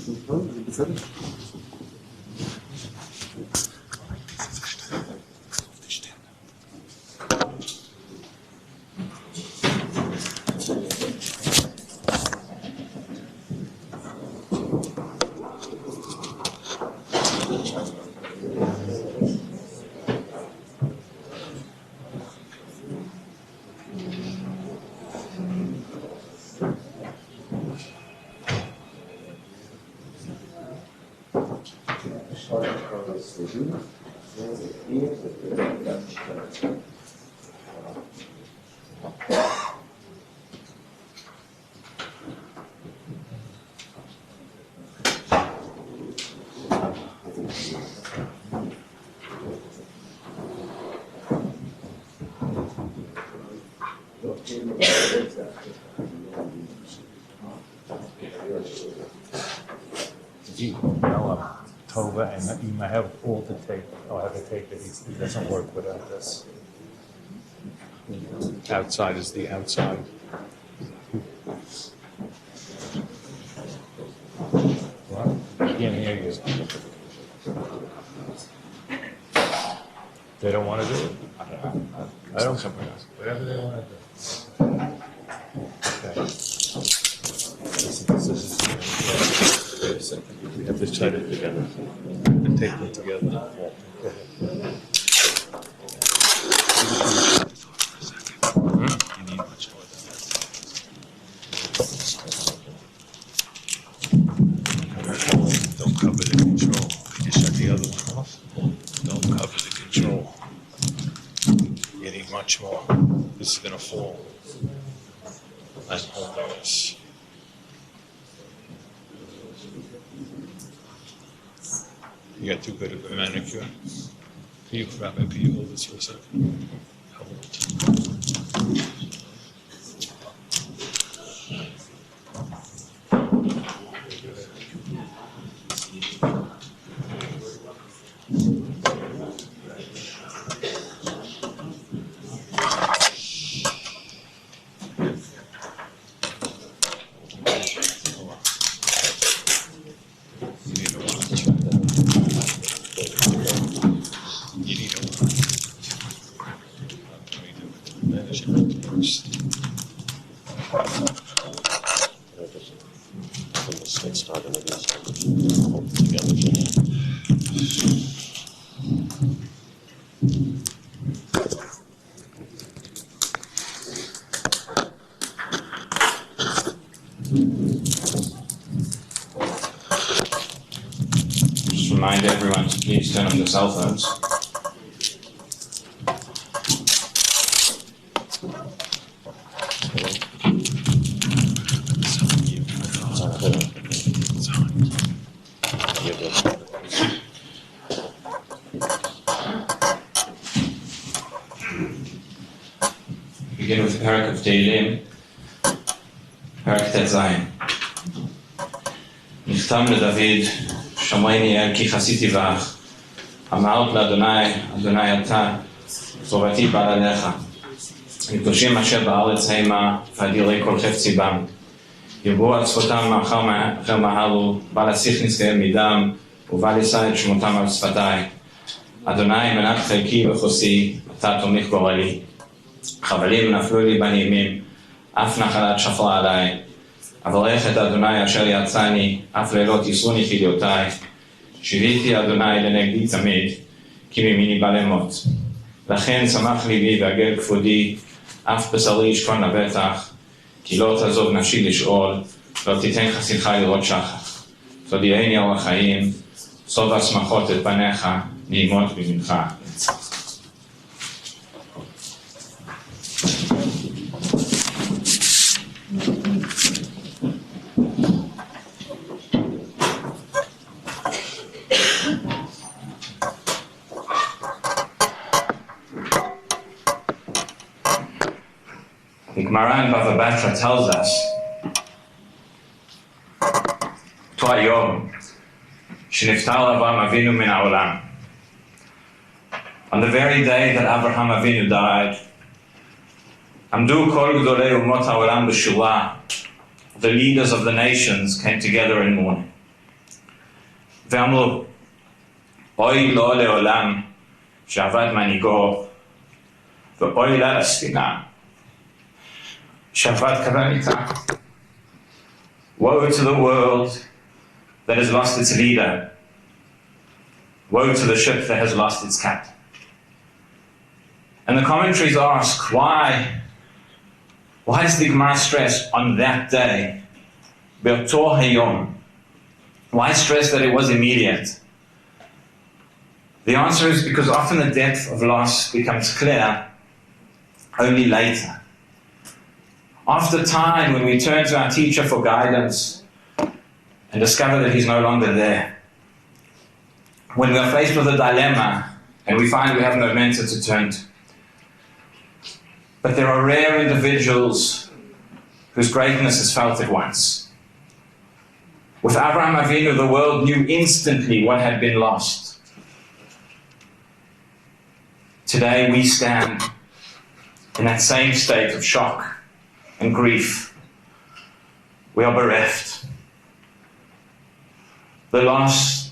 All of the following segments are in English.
זה בסדר? You know Tova, and you might have all the tape. I'll have a tape that he doesn't work without this. Outside is the outside. What? I can't hear you. They don't want to do it? I don't come with us. Whatever they want to do. Okay. This is wait a second. We have to tie it together. And tape them together. Go ahead. You need much more than that. Don't cover the control. Can you shut the other one off? Don't cover the control. You need much more. This is gonna fall. I'm holding this. You got too good of a manicure. Can you, Rabbi, can you hold this for a second? Hold it. Just remind everyone to please turn on your cell phones. Begin with the Parak of Tehillim, Parak Tet Zayin. נכתב לדוד, שמעני אל כי חסיתי בך, אמרת לאדוני, אדוני אתה, תורתי באה עליך. הקדושים אשר בארץ המה, ואדירי כל חפצי בם. ירבו על שפתם אחר מהלו, בא להסיח נזקיהם מדם, ובא לישא את שמותם על שפתיי. אדוני מנת חלקי וחוסי, אתה תומך גורלי. חבלים נפלו לי בנעימים, אף נחלת שפרה עליי. אברך את אדוני אשר יצאני, אף לילות יסרוני חיליותיי. שיביתי אדוני לנגדי תמיד, כי ממיני בא למות. לכן שמח ליבי ועגל כבודי, אף בשרי ישכון לבטח, כי לא תעזוב נפשי לשאול, לא תיתן חסינך לראות שחף. תודיעני על החיים, סוב השמחות את פניך, נעימות ממך. The Gemara in Bava Batra tells us, to היום, שנפטר אברהם אבינו מן העולם. On the very day that Abraham Avinu died, עמדו כל גדולי אומות העולם בשורה. The leaders of the nations came together in mourning. ואמרו, אוי לו לעולם שעבד מנהיגו, ואוי לה לספינה שעבד קברניטה. Woe to the world that has lost its leader. Woe to the ship that has lost its captain. And the commentaries ask, why does the Gemara stress on that day, Be'oto hayom? Why stress that it was immediate? The answer is because often the depth of loss becomes clear only later. After time, when we turn to our teacher for guidance and discover that he's no longer there. When we are faced with a dilemma and we find we have no mentor to turn to. But there are rare individuals whose greatness is felt at once. With Avraham Avinu, the world knew instantly what had been lost. Today we stand in that same state of shock and grief. We are bereft. The loss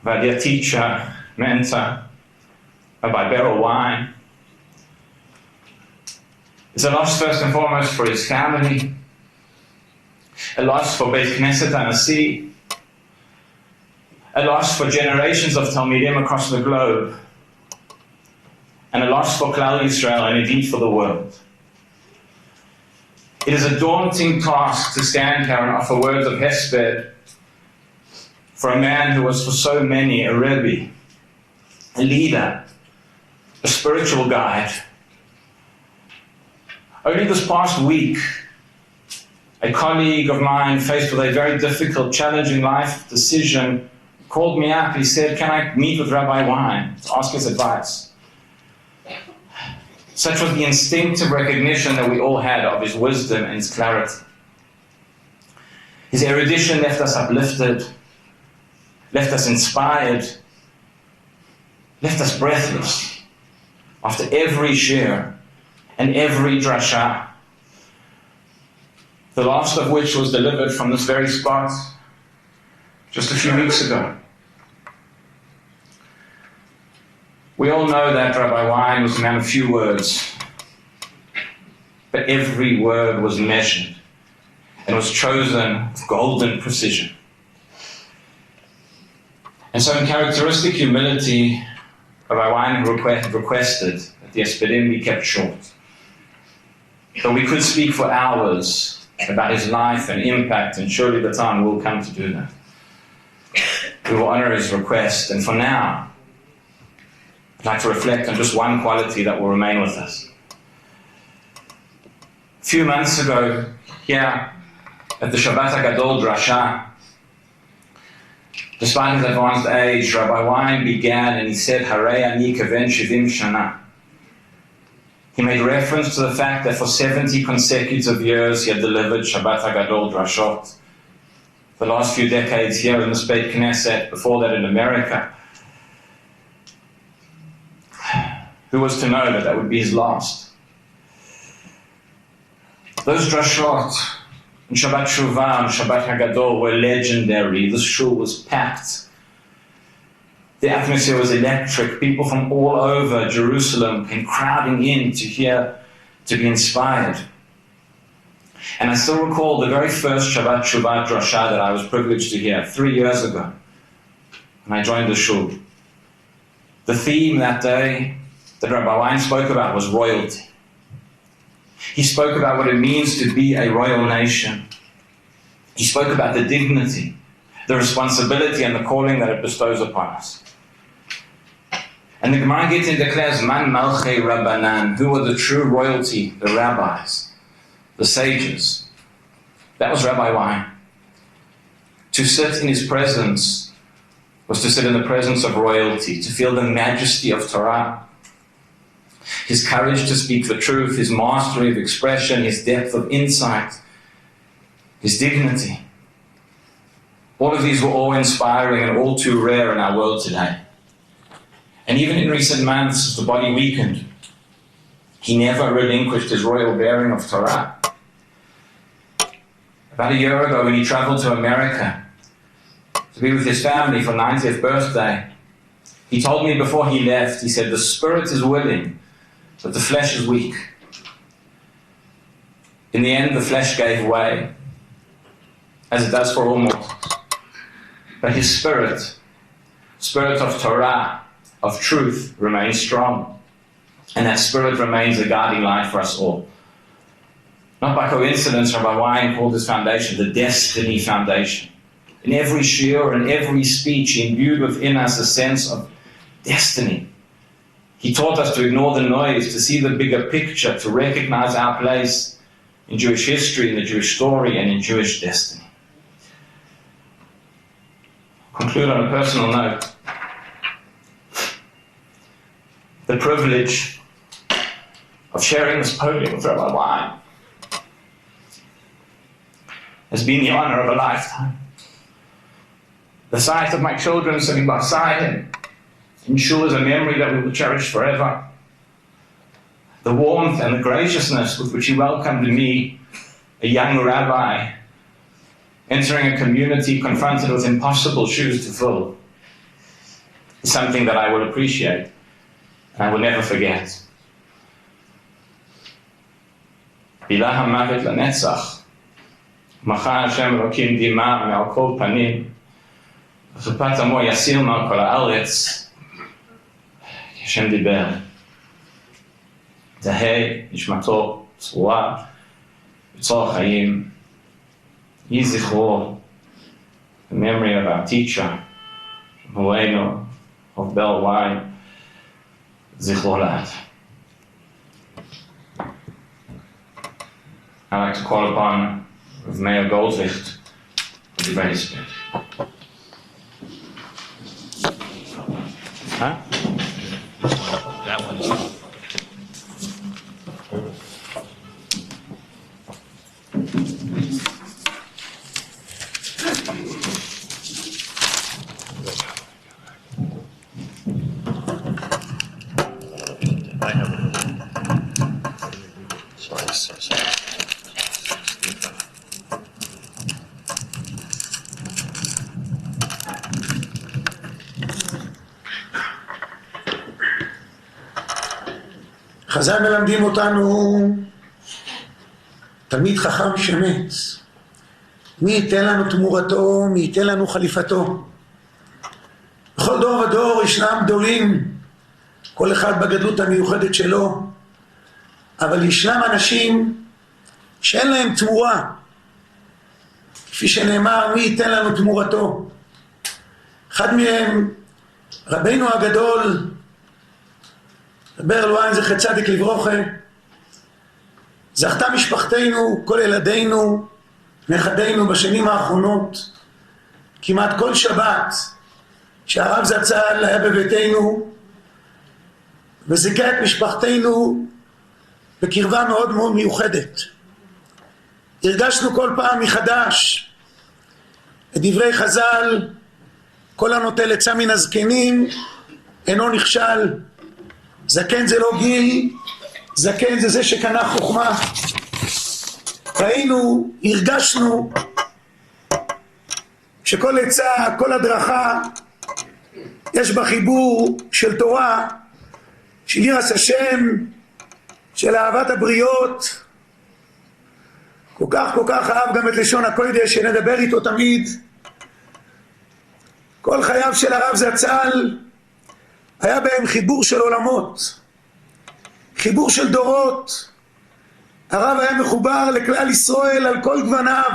of our dear teacher, mentor, Rabbi Berel Wein, is a loss first and foremost for his family, a loss for Beit Knesset Anasi, a loss for generations of Talmidim across the globe, and a loss for Klal Yisrael and indeed for the world. It is a daunting task to stand here and offer words of hesped for a man who was for so many a Rabbi, a leader, a spiritual guide. Only this past week, a colleague of mine faced with a very difficult, challenging life decision called me up. He said, can I meet with Rabbi Wein to ask his advice? Such was the instinctive recognition that we all had of his wisdom and his clarity. His erudition left us uplifted, left us inspired, left us breathless after every shir and every drasha, the last of which was delivered from this very spot just a few weeks ago. We all know that Rabbi Wein was a man of few words, but every word was measured and was chosen with golden precision. And so in characteristic humility, Rabbi Wein requested that the Espedim be kept short. So we could speak for hours about his life and impact, and surely the time will come to do that. We will honor his request, and for now, I'd like to reflect on just one quality that will remain with us. A few months ago, here at the Shabbat HaGadol Drasha, despite his advanced age, Rabbi Wein began and he said, Harei ani keven 70 shana. He made reference to the fact that for 70 consecutive years he had delivered Shabbat HaGadol Drashot. The last few decades here in the Beit Knesset, before that in America. Who was to know that that would be his last? Those drashot and Shabbat Shuvah and Shabbat HaGadol were legendary. The shul was packed. The atmosphere was electric. People from all over Jerusalem came crowding in to hear, to be inspired. And I still recall the very first Shabbat Shuvah drasha that I was privileged to hear 3 years ago when I joined the shul. The theme that day that Rabbi Wein spoke about was royalty. He spoke about what it means to be a royal nation. He spoke about the dignity, the responsibility and the calling that it bestows upon us. And the Gemara Gittin declares, Man Malchei Rabbanan, who were the true royalty, the rabbis, the sages. That was Rabbi Wein. To sit in his presence was to sit in the presence of royalty, to feel the majesty of Torah, his courage to speak the truth, his mastery of expression, his depth of insight, his dignity. All of these were awe-inspiring and all too rare in our world today. And even in recent months, as the body weakened, he never relinquished his royal bearing of Torah. About a year ago, when he traveled to America to be with his family for 90th birthday. He told me before he left, he said, the spirit is willing, but the flesh is weak. In the end, the flesh gave way, as it does for all mortals. But his spirit of Torah, of truth, remains strong. And that spirit remains a guiding light for us all. Not by coincidence, Rabbi Wein called this foundation the Destiny Foundation. In every shiur and every speech, he imbued within us a sense of destiny. He taught us to ignore the noise, to see the bigger picture, to recognize our place in Jewish history, in the Jewish story, and in Jewish destiny. I'll conclude on a personal note. The privilege of sharing this podium with Rabbi Wein has been the honor of a lifetime. The sight of my children sitting beside him ensures a memory that we will cherish forever. The warmth and the graciousness with which he welcomed me, a young rabbi, entering a community confronted with impossible shoes to fill, is something that I will appreciate and I will never forget. Bilah hamavet lanetzach, macha Hashem Elokim dima me'al kol panim, v'chupat amo yasir ma'al kol haaretz, Hashem diber. תהי נשמתו צרורה בצור החיים. יהי זכרו, the memory of our teacher, Moreno of Berel Wein, זכרו לעד. I'd like to call upon Mayor Goldwicht to be very spirit. Huh? That one's I have it. Sorry. חז"ל מלמדים אותנו, תלמיד חכם שמת, מי ייתן לנו תמורתו, מי ייתן לנו חליפתו. בכל דור ודור ישנם גדולים, כל אחד בגדלות המיוחדת שלו, אבל ישנם אנשים שאין להם תמורה, כפי שנאמר, מי ייתן לנו תמורתו. אחד מהם, רבינו הגדול, ברל ויין זכר צדיק לברוכה, זכתה משפחתנו, כל ילדינו, נכדינו בשנים האחרונות, כמעט כל שבת שהרב זצ"ל היה בביתנו, וזיכה את משפחתנו בקרבה מאוד מאוד מיוחדת. הרגשנו כל פעם מחדש את דברי חז"ל, כל הנוטל עצה מן הזקנים אינו נכשל. זקן זה לא גיל, זקן זה שקנה חוכמה. ראינו, הרגשנו שכל עצה, כל הדרכה, יש בה חיבור של תורה, של יראת השם, של אהבת הבריות. כל כך אהב גם את לשון הקודש, שנדבר איתו תמיד. כל חייו של הרב זצ"ל היה בהם חיבור של עולמות, חיבור של דורות. הרב היה מחובר לכלל ישראל על כל גווניו,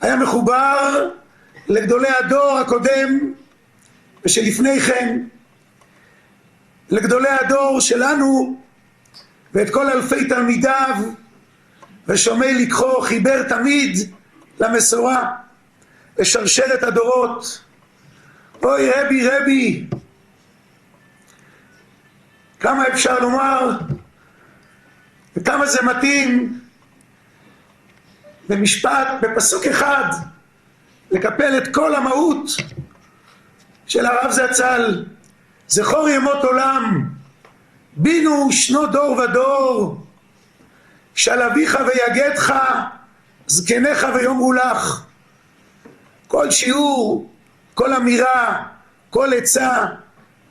היה מחובר לגדולי הדור הקודם ושלפני כן, לגדולי הדור שלנו ואת כל אלפי תלמידיו ושומעי לקחו, חיבר תמיד למסורה, לשרשרת הדורות. אוי רבי, כמה אפשר לומר וכמה זה מתאים במשפט, בפסוק אחד, לקפל את כל המהות של הרב זצ"ל. זכור ימות עולם, בינו שנות דור ודור, של אביך ויגדך, זקניך ויאמרו לך. כל שיעור, כל אמירה, כל עצה,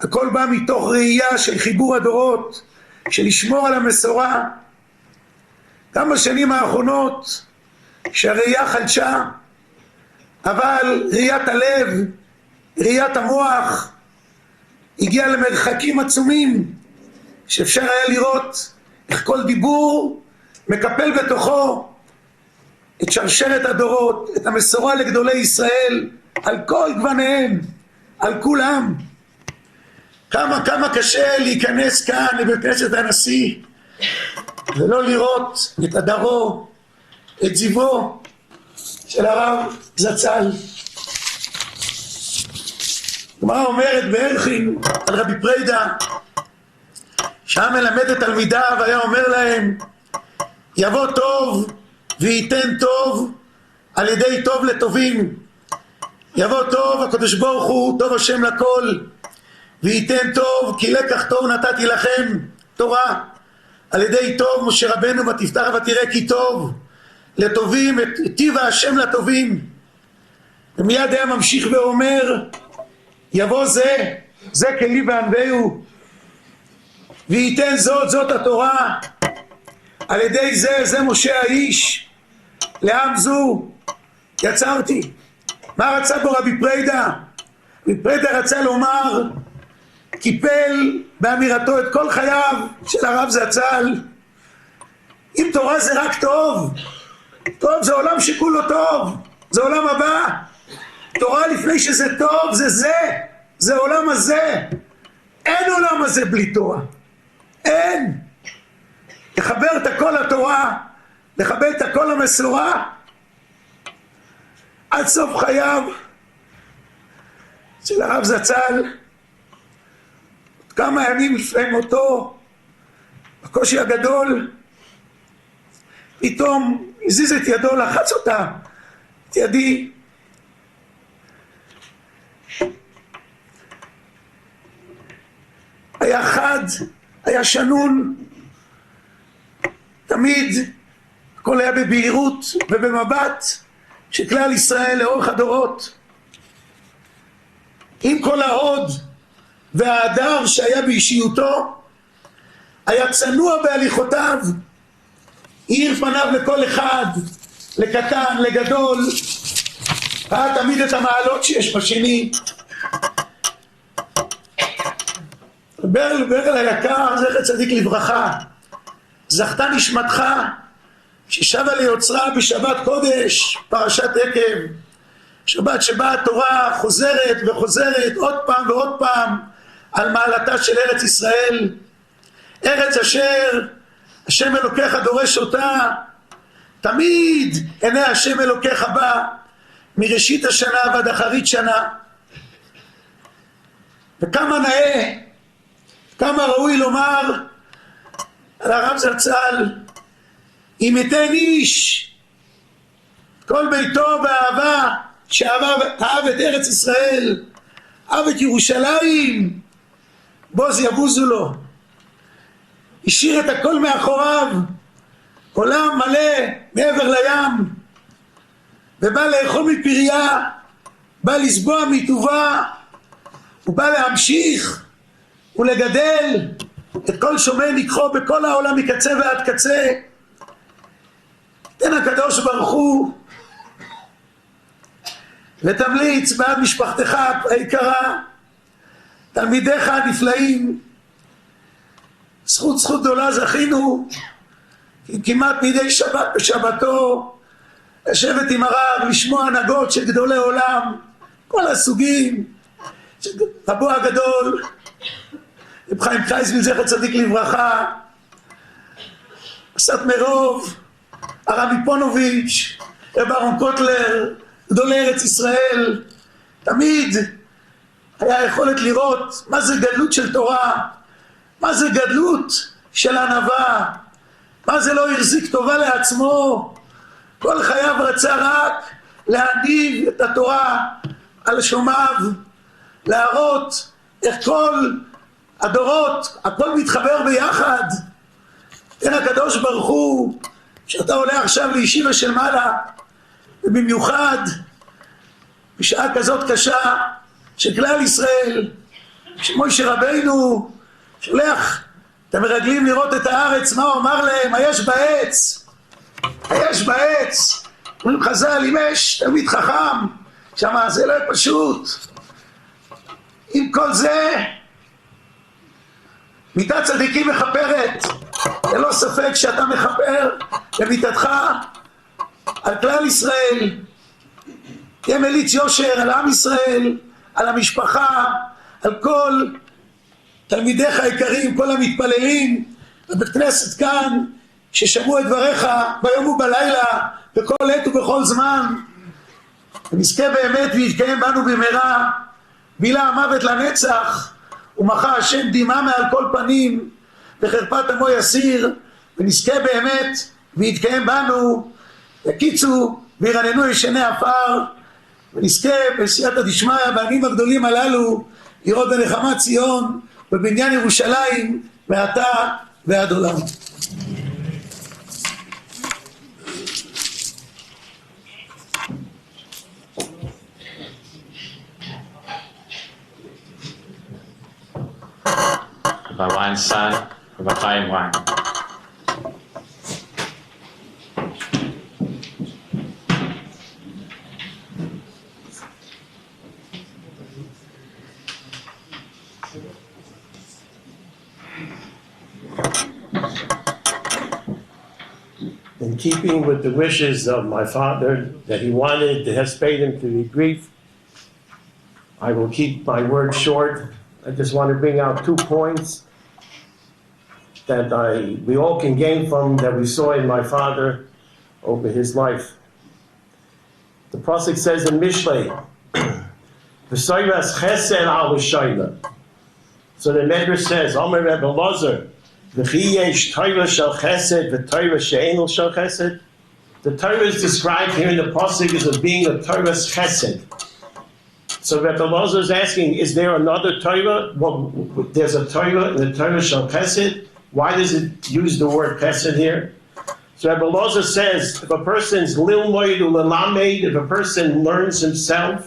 הכל בא מתוך ראייה של חיבור הדורות, של לשמור על המסורה. גם בשנים האחרונות שהראייה חדשה, אבל ראיית הלב, ראיית המוח, הגיעה למרחקים עצומים, שאפשר היה לראות איך כל דיבור מקפל בתוכו את שרשרת הדורות, את המסורה לגדולי ישראל, על כל גווניהם, על כולם. כמה קשה להיכנס כאן לבית כנסת הנשיא ולא לראות את הדרו, את זיוו של הרב זצ"ל. הגמרא אומרת בערכין על רבי פרידה, שהיה מלמד את תלמידיו, היה אומר להם, יבוא טוב וייתן טוב על ידי טוב לטובים. יבוא טוב, הקדוש ברוך הוא, טוב השם לכל, וייתן טוב, כי לקח טוב נתתי לכם, תורה. על ידי טוב, משה רבנו, ותפתח ותראה כי טוב, לטובים, היטיב השם לטובים. ומיד היה ממשיך ואומר, יבוא זה כלי וענווהו, וייתן זאת התורה. על ידי זה משה האיש, לעם זו יצרתי. מה רצה בו רבי פרידה? רבי פרידה רצה לומר, קיפל באמירתו את כל חייו של הרב זצ"ל. אם תורה זה רק טוב, טוב זה עולם שכולו טוב, זה עולם הבא. תורה לפני שזה טוב זה עולם הזה. אין עולם הזה בלי תורה, אין. לחבר את הכל לתורה, לחבר את הכל למסורה, עד סוף חייו של הרב זצ"ל. כמה ימים לפני מותו, בקושי הגדול, פתאום הזיז את ידו, לחץ אותה, את ידי. היה חד, היה שנון, תמיד הכל היה בבהירות ובמבט של כלל ישראל לאורך הדורות. עם כל ההוד וההדר שהיה באישיותו, היה צנוע בהליכותיו, האיר פניו לכל אחד, לקטן, לגדול, ראה תמיד את המעלות שיש בשני. ברל היקר, זכר צדיק לברכה, זכתה נשמתך ששבה ליוצרה בשבת קודש, פרשת עקב, שבת שבה התורה חוזרת וחוזרת עוד פעם ועוד פעם על מעלתה של ארץ ישראל, ארץ אשר השם אלוקיך דורש אותה, תמיד עיני השם אלוקיך בה, מראשית השנה ועד אחרית שנה. וכמה נאה, כמה ראוי לומר על הרב זצ"ל, אם ייתן איש כל ביתו באהבה, שאהב את ארץ ישראל, אהב את ירושלים, בוז יבוזו לו. השאיר את הכל מאחוריו, עולם מלא מעבר לים, ובא לאכול מפריה, בא לסבוע מטובה, הוא בא להמשיך ולגדל את כל שומעי ניקחו בכל העולם מקצה ועד קצה. תן הקדוש ברוך הוא ותמליץ בעד משפחתך היקרה, תלמידיך הנפלאים. זכות גדולה זכינו כמעט מדי שבת בשבתו לשבת עם הרב, לשמוע הנהגות של גדולי עולם, כל הסוגים, רבו הגדול רב חיים חייזוויל זכר צדיק לברכה, אסת מרוב, הרבי פונוביץ', רב אהרון קוטלר, גדולי ארץ ישראל. תמיד היה יכולת לראות מה זה גדלות של תורה, מה זה גדלות של ענווה, מה זה לא החזיק טובה לעצמו, כל חייו רצה רק להניב את התורה על שומעיו, להראות איך כל הדורות, הכל מתחבר ביחד. תן הקדוש ברוך הוא שאתה עולה עכשיו לישיבה של מעלה, ובמיוחד בשעה כזאת קשה שכלל ישראל, שמשה רבינו שולח את המרגלים לראות את הארץ, מה הוא אמר להם? היש בעץ, היש בעץ. אומרים חז"ל, אם יש תלמיד חכם שמה זה לא פשוט. עם כל זה מיתת צדיקים מכפרת. ללא ספק שאתה מכפר במיתתך על כלל ישראל. תהיה מליץ יושר על עם ישראל, על המשפחה, על כל תלמידיך היקרים, כל המתפללים בבית כנסת כאן, ששמעו את דבריך ביום ובלילה, בכל עת ובכל זמן. ונזכה באמת ויתקיים בנו במהרה בילה המוות לנצח, ומחה השם דמעה מעל כל פנים וחרפת עמו יסיר. ונזכה באמת ויתקיים בנו, יקיצו וירננו ישני עפר, ונזכה בסייעתא דשמיא בימים הגדולים הללו לראות בנחמת ציון ובבניין ירושלים מעתה ועד עולם. Rabbi Wein's son, Rabbi Wein. In keeping with the wishes of my father that he wanted to have spared him to be brief, I will keep my words short. I just want to bring out 2 points that we all can gain from, that we saw in my father over his life. The Pasuk says in Mishlei, "V'soyras chesed al v'shayla." So the Medrash says, "Omer Rebbe Lozer, v'chi yesh Torah shel chesed v'Torah she'ein shel chesed." The Torah is described here in the Pasuk as being a Torah's chesed. So Rebbe Lozer is asking, is there another Torah? Well, there's a Torah, and the Torah shel chesed. Why does it use the word chesed here? So Rebbe Lozer says, if a person's lilmoid ulelamed, if a person learns himself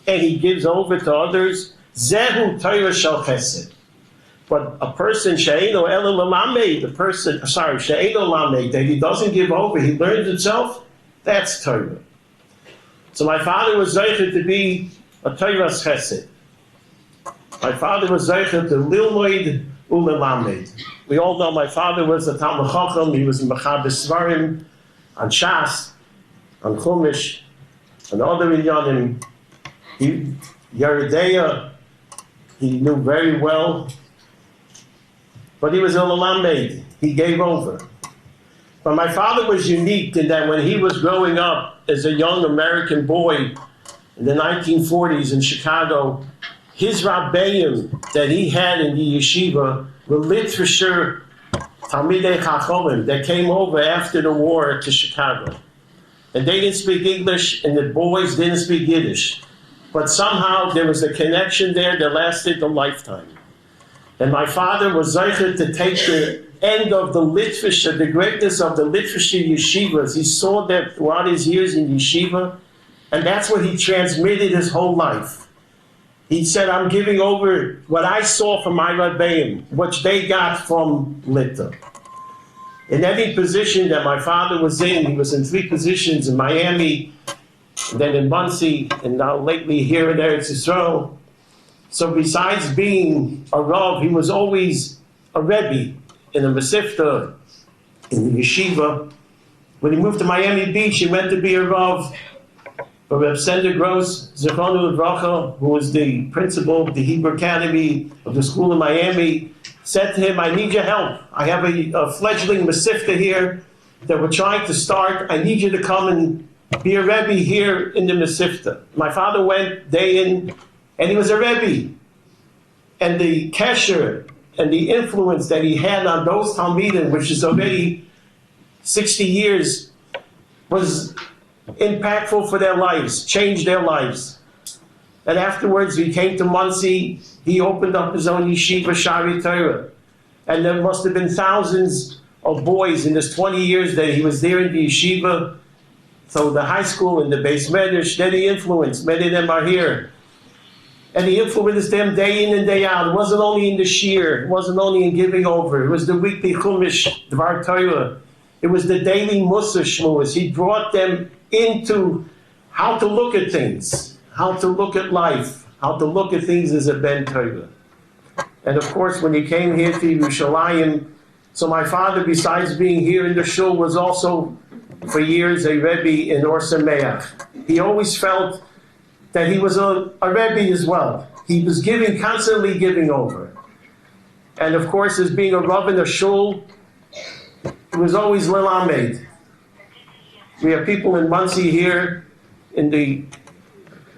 and he gives over to others, zehu Torah shel chesed. But a person she'eino ela lelamed, the person, she'eino lamed, that he doesn't give over, he learns himself, that's Torah. So my father was zeicher to be a Torah's chesed. My father was zeicher to lilmoid ulelamed. We all know my father was a Talmud Chacham. He was Mechaber Svarim on Shas, on Chumash, and other Inyanim. Yeridea, he knew very well, but he was a Lalamed. He gave over. But my father was unique in that when he was growing up as a young American boy in the 1940s in Chicago, his Rabbeim that he had in the yeshiva were literature Talmidei Chachamim that came over after the war to Chicago. And they didn't speak English, and the boys didn't speak Yiddish. But somehow there was a connection there that lasted a lifetime. And my father was zeicher to take the end of the literature, the greatness of the literature yeshivas. He saw that throughout his years in yeshiva, and that's what he transmitted his whole life. He said, I'm giving over what I saw from my Rabbeim, which they got from Litta. In every position that my father was in, he was in 3 positions in Miami, and then in Muncie, and now lately here in Eretz Yisrael. So besides being a Rav, he was always a Rebbe in a Masifta, in the yeshiva. When he moved to Miami Beach, he went to be a Rav. But Reb Sender Gross, Zichrono Livracha, who was the principal of the Hebrew Academy of the school in Miami, said to him, I need your help. I have a fledgling Masifta here that we're trying to start. I need you to come and be a Rebbe here in the Masifta. My father went day in, and he was a Rebbe. And the kesher and the influence that he had on those Talmidim, which is already 60 years, was impactful for their lives, changed their lives. And afterwards, he came to Muncie. He opened up his own yeshiva, Shari Torah. And there must have been thousands of boys in this 20 years that he was there in the yeshiva. So the high school and the Beis Medrash, steady influence. Many of them are here. And he influenced them day in and day out. It wasn't only in the shir. It wasn't only in giving over. It was the weekly chumash, Dvar Torah. It was the daily Mussar Shmuas. He brought them into how to look at things, how to look at life, how to look at things as a Ben Torah. And of course, when he came here to Yerushalayim, so my father, besides being here in the shul, was also for years a Rebbe in Or Sameach. He always felt that he was a Rebbe as well. He was giving, constantly giving over. And of course, as being a Rav in a shul, it was always Lilamed. We have people in Monsey here in the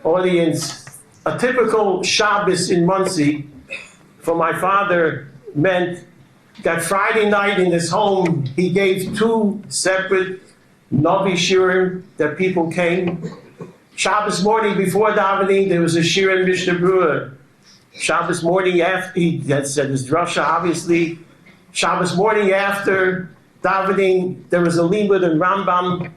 audience. A typical Shabbos in Monsey for my father meant that Friday night in his home, he gave 2 separate Navi Shirim that people came. Shabbos morning before davening, there was a Shir in Mishnah Berurah. Shabbos morning after, he had said his drasha, obviously. Shabbos morning after davening, there was a limud and Rambam,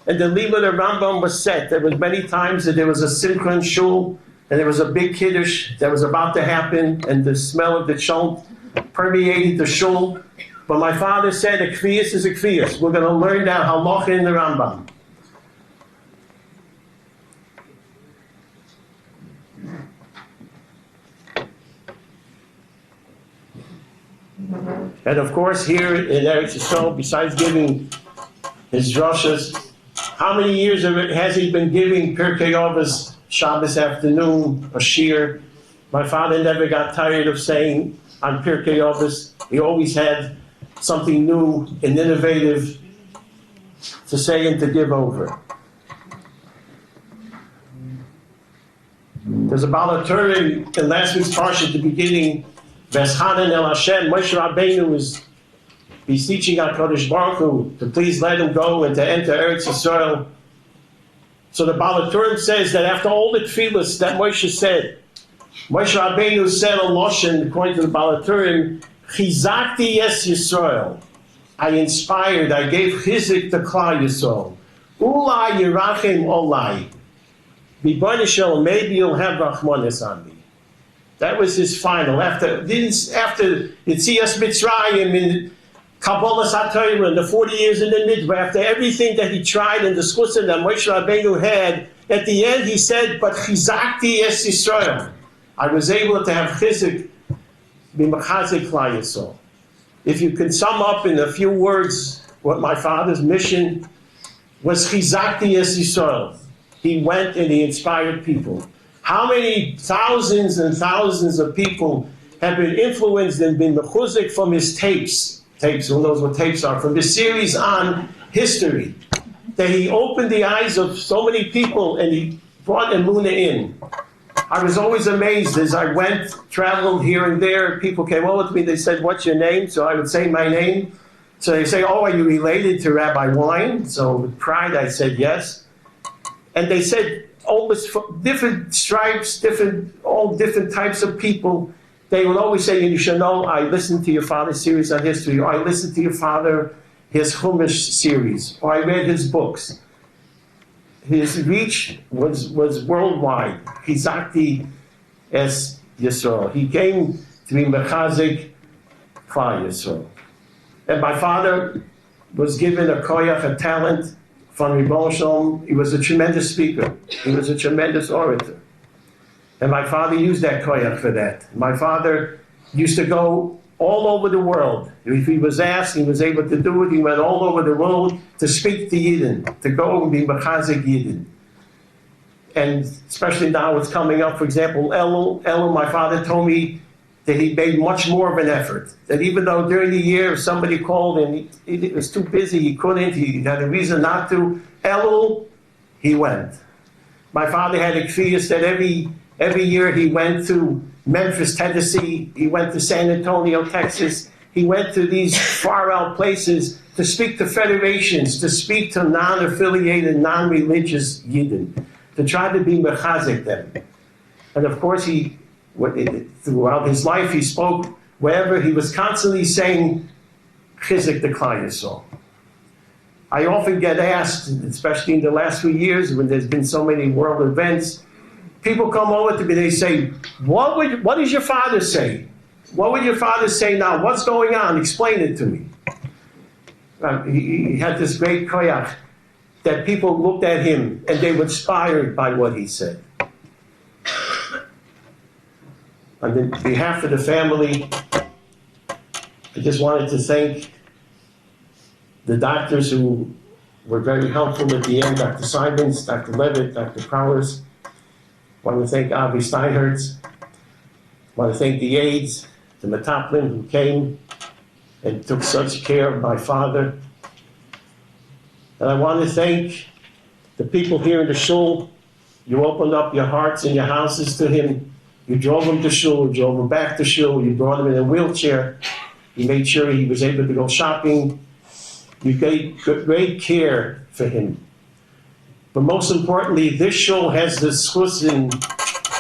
and the limud and Rambam was set. There was many times that there was a Simcha shul, and there was a big kiddush that was about to happen, and the smell of the shul permeated the shul. But my father said, a kfiyas is a kfiyas. We're going to learn that halacha in the Rambam. And of course, here in Eretz Yisrael, besides giving his drashas, how many years has he been giving Pirkei Avos Shabbos afternoon, a shir? My father never got tired of saying on Pirkei Avos. He always had something new and innovative to say and to give over. There's a Baal Torah in last week's parsha at the beginning. Veschanan el Hashem, Moshe Rabbeinu was beseeching HaKadosh Baruch Hu to please let him go and to enter Eretz Yisrael. So the Baal Torah says that after all the tefillas that Moshe said, Moshe Rabbeinu said a lashon, according to the Baal Torah, Chizakti es Yisrael. I inspired, I gave Chizuk to Klal Yisrael. Ulai Yerachem Olai. B'Bnei Shel, maybe you'll have Rachmanis on me. That was his final. After Yetzias Mitzrayim in Kabbalah HaTorah and the 40 years in the Midbar, after everything that he tried and the discussion that Moshe Rabbeinu had, at the end he said, but Chizakti es Yisrael. I was able to have Chizuk b'Mechazik Klal Yisrael. If you can sum up in a few words what my father's mission was, Chizakti es Yisrael. He went and he inspired people. How many thousands and thousands of people have been influenced and been mechuzik from his tapes? Tapes, who knows what tapes are? From his series on history. That he opened the eyes of so many people and he brought Emuna in. I was always amazed as I went, traveled here and there. People came over to me, they said, what's your name? So I would say my name. So they say, oh, are you related to Rabbi Wein? So with pride I said yes. And they said, always different stripes, all different types of people. They would always say, you should know, I listened to your father's series on history, or I listened to your father, his Chumash series, or I read his books. His reach was worldwide. Chizakti es Yisrael. He came to be Mechazik Klal Yisrael. And my father was given a koyach, a talent, from Ribbono Shalom. He was a tremendous speaker. He was a tremendous orator. And my father used that koyach for that. My father used to go all over the world. If he was asked, he was able to do it. He went all over the world to speak to Yidden, to go and be Mechazik Yidden. And especially now it's coming up, for example, Elul, my father told me that he made much more of an effort. That even though during the year if somebody called and he was too busy, he couldn't, he had a reason not to, Elul, he went. My father had a kfiyas that every year he went to Memphis, Tennessee, he went to San Antonio, Texas, he went to these far out places to speak to federations, to speak to non-affiliated, non-religious Yidden, to try to be mechazik them. And of course throughout his life, he spoke wherever he was constantly saying, Chizuk the Klal Yisrael. I often get asked, especially in the last few years when there's been so many world events, people come over to me, they say, what does your father say? What would your father say now? What's going on? Explain it to me. He had this great koyach that people looked at him and they were inspired by what he said. On behalf of the family, I just wanted to thank the doctors who were very helpful at the end, Dr. Simons, Dr. Levitt, Dr. Prowers. I want to thank Avi Steinhertz. I want to thank the aides, the Metaplin who came and took such care of my father. And I want to thank the people here in the shul. You opened up your hearts and your houses to him. You drove him to shul, you drove him back to shul, you brought him in a wheelchair. You made sure he was able to go shopping. You gave great care for him. But most importantly, this shul has the schus in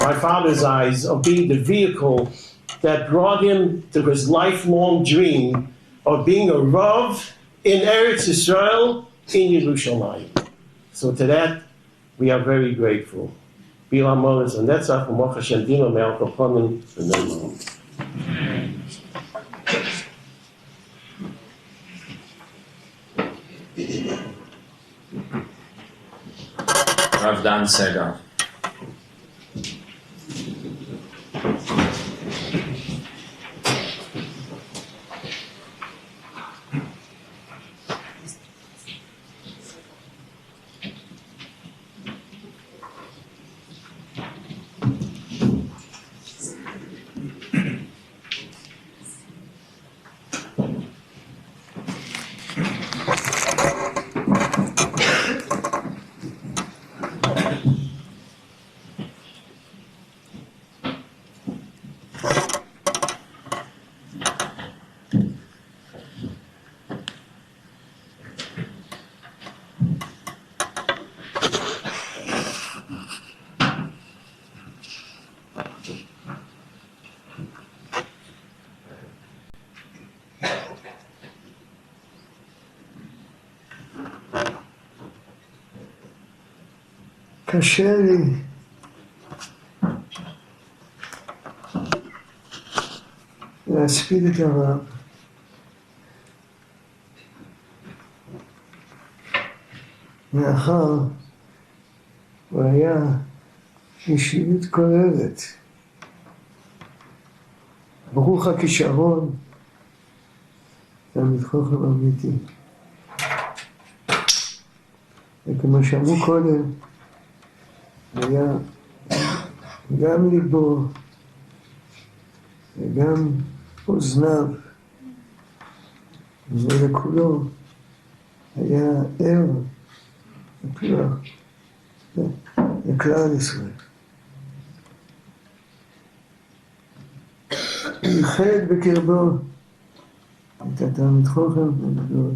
my father's eyes of being the vehicle that brought him to his lifelong dream of being a Rav in Eretz Yisrael in Yerushalayim. So to that, we are very grateful. Bilam Moritz and Netzach and Mocha Shendima Me'al Koponim V'Neimon. Rav Dan Segar. קשה לי להספיד את הרב. מאחר הוא היה אישיות כוללת. ברוך הכישרון והמתחוכם אמיתי. וכמו שאמרו קודם, היה גם ליבו וגם אוזניו, ולכולו היה ער ופתוח לכלל ישראל. ייחד בקרבו את התלמיד חכם הגדול,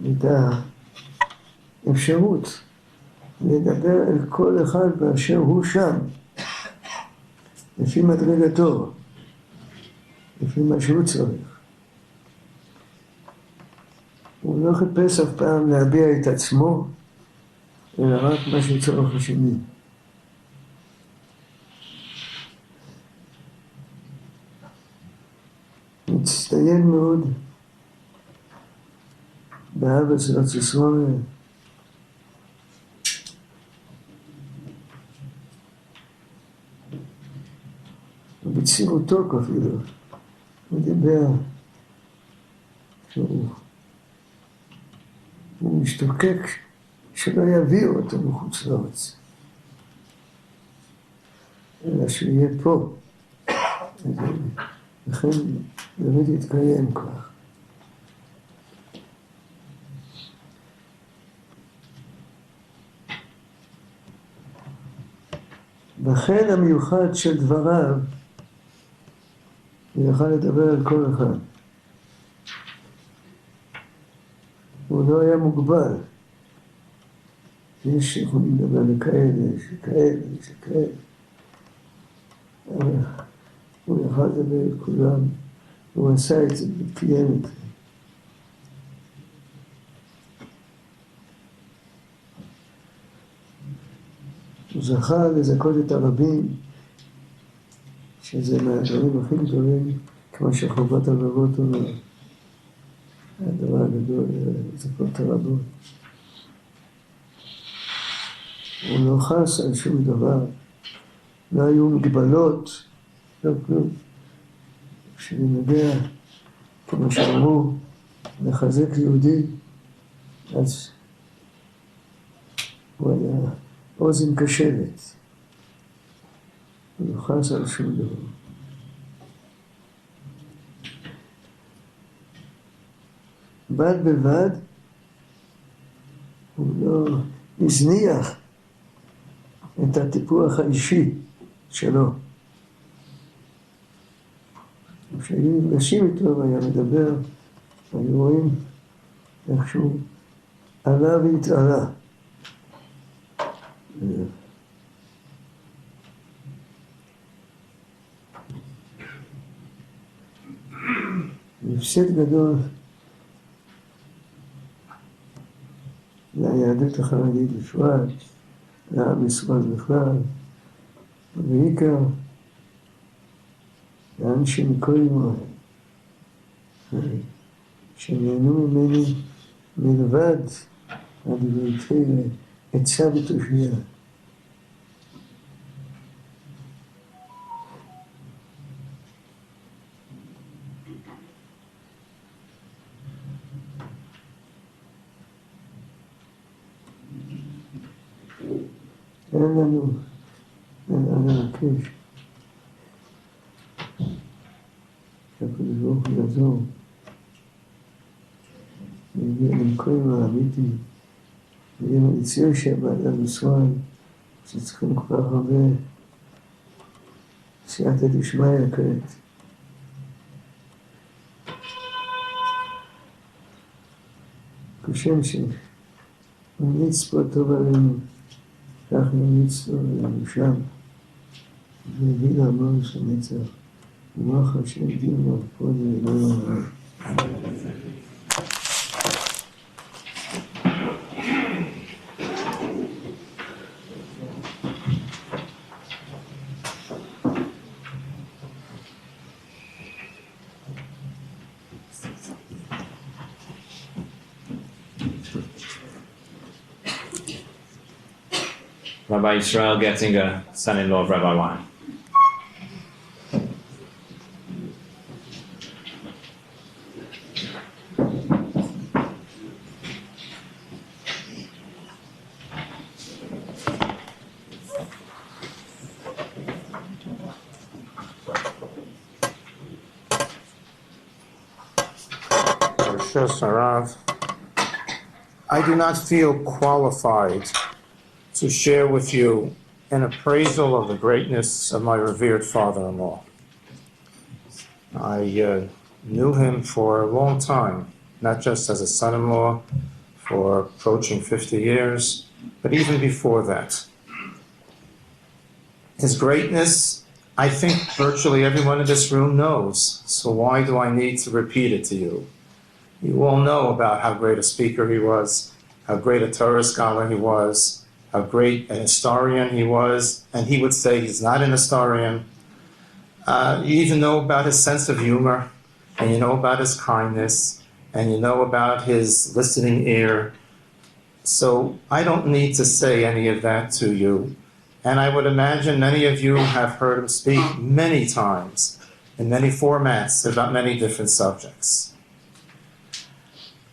את האפשרות לדבר אל כל אחד באשר הוא שם, לפי מדרגתו, לפי מה שהוא צריך. הוא לא חיפש אף פעם להביע את עצמו, אלא רק מה שצורך השני. מצטיין מאוד באהבה של ארץ ישראל, ובצירותו אפילו, הוא דיבר שהוא משתוקק שלא יביאו אותו מחוץ לארץ, אלא שהוא יהיה פה. לכן באמת יתקיים כבר. בחן המיוחד של דבריו, הוא יכל לדבר על כל אחד. הוא לא היה מוגבל. יש שיכולים לדבר לכאלה, שכאלה. אבל הוא יכל לדבר על כולם, הוא עשה את זה, וקיים את זה. הוא זכה לזכות את הרבים, שזה מהדברים הכי גדולים, כמו שחובת הלוות אומר. הדבר הגדול, לזכות את הרבות. הוא לא חס על שום דבר, לא היו מגבלות, לא כלום. כשנגיע, כמו שאמרו, לחזק יהודי, אז הוא היה אוזן קשבת. הוא לא חס על שום דבר. בד בבד, הוא לא הזניח את הטיפוח האישי שלו. כשהיו נפגשים איתו והיה מדבר, היו רואים איך שהוא עלה והתעלה. הפסד גדול ליהדות החרדית בפרט, לעם ישראל בכלל, ובעיקר לאנשים מכל אמון, שנהנו ממני מלבד הדבריתי עצה ותושייה. אין לנו לבקש שהקדוש ברוך הוא יעזור ויגיע למקום האמיתי ויהיה מציאו שבאדם ישראל שצריכים כל כך הרבה סייעתא דשמיא כעת. כשם שממליץ פה טוב עלינו כך ממליץ לו עלינו שם והביא לעמוד שנצח ומוח השם דימו פה ולא יאמר. Rabbi Israel Gettinger, son-in-law of Rabbi Wein. I do not feel qualified to share with you an appraisal of the greatness of my revered father-in-law. I knew him for a long time, not just as a son-in-law for approaching 50 years, but even before that. His greatness, I think virtually everyone in this room knows, so why do I need to repeat it to you? You all know about how great a speaker he was, how great a Torah scholar he was, how great an historian he was, and he would say he's not an historian. You even know about his sense of humor, and you know about his kindness, and you know about his listening ear. So I don't need to say any of that to you. And I would imagine many of you have heard him speak many times, in many formats, about many different subjects.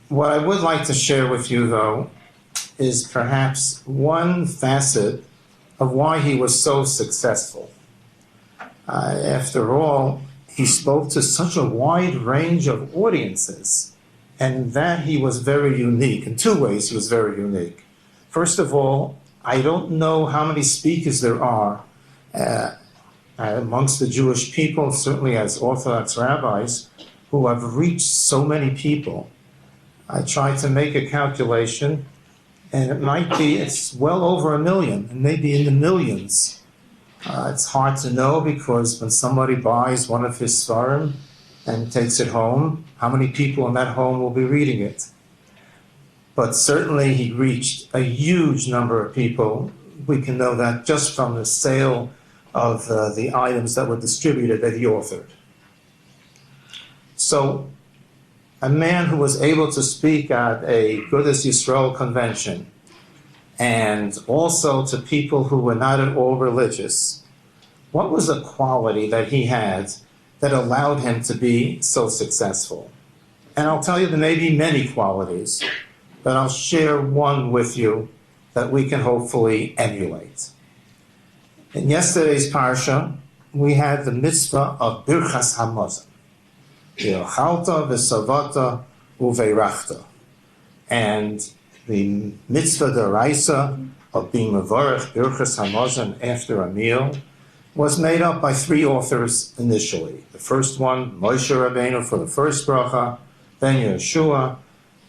What I would like to share with you, though, is perhaps one facet of why he was so successful. After all, he spoke to such a wide range of audiences, and that he was very unique. In two ways, he was very unique. First of all, I don't know how many speakers there are amongst the Jewish people, certainly as Orthodox rabbis, who have reached so many people. I tried to make a calculation, and it's well over 1 million, and maybe in the millions. It's hard to know because when somebody buys one of his svarim and takes it home, how many people in that home will be reading it? But certainly he reached a huge number of people we can know that just from the sale of the items that were distributed that he authored. So a man who was able to speak at a Gudas Yisrael convention and also to people who were not at all religious, what was the quality that he had that allowed him to be so successful? And I'll tell you there may be many qualities, but I'll share one with you that we can hopefully emulate. In yesterday's parsha, we had the mitzvah of Birchas Hamazon, V'ochalta v'savata uveirachta, and the mitzvah d'oraisa of being mevorach Birchas Hamazon after a meal was made up by three authors initially. The first one, Moshe Rabbeinu for the first bracha, then Yeshua,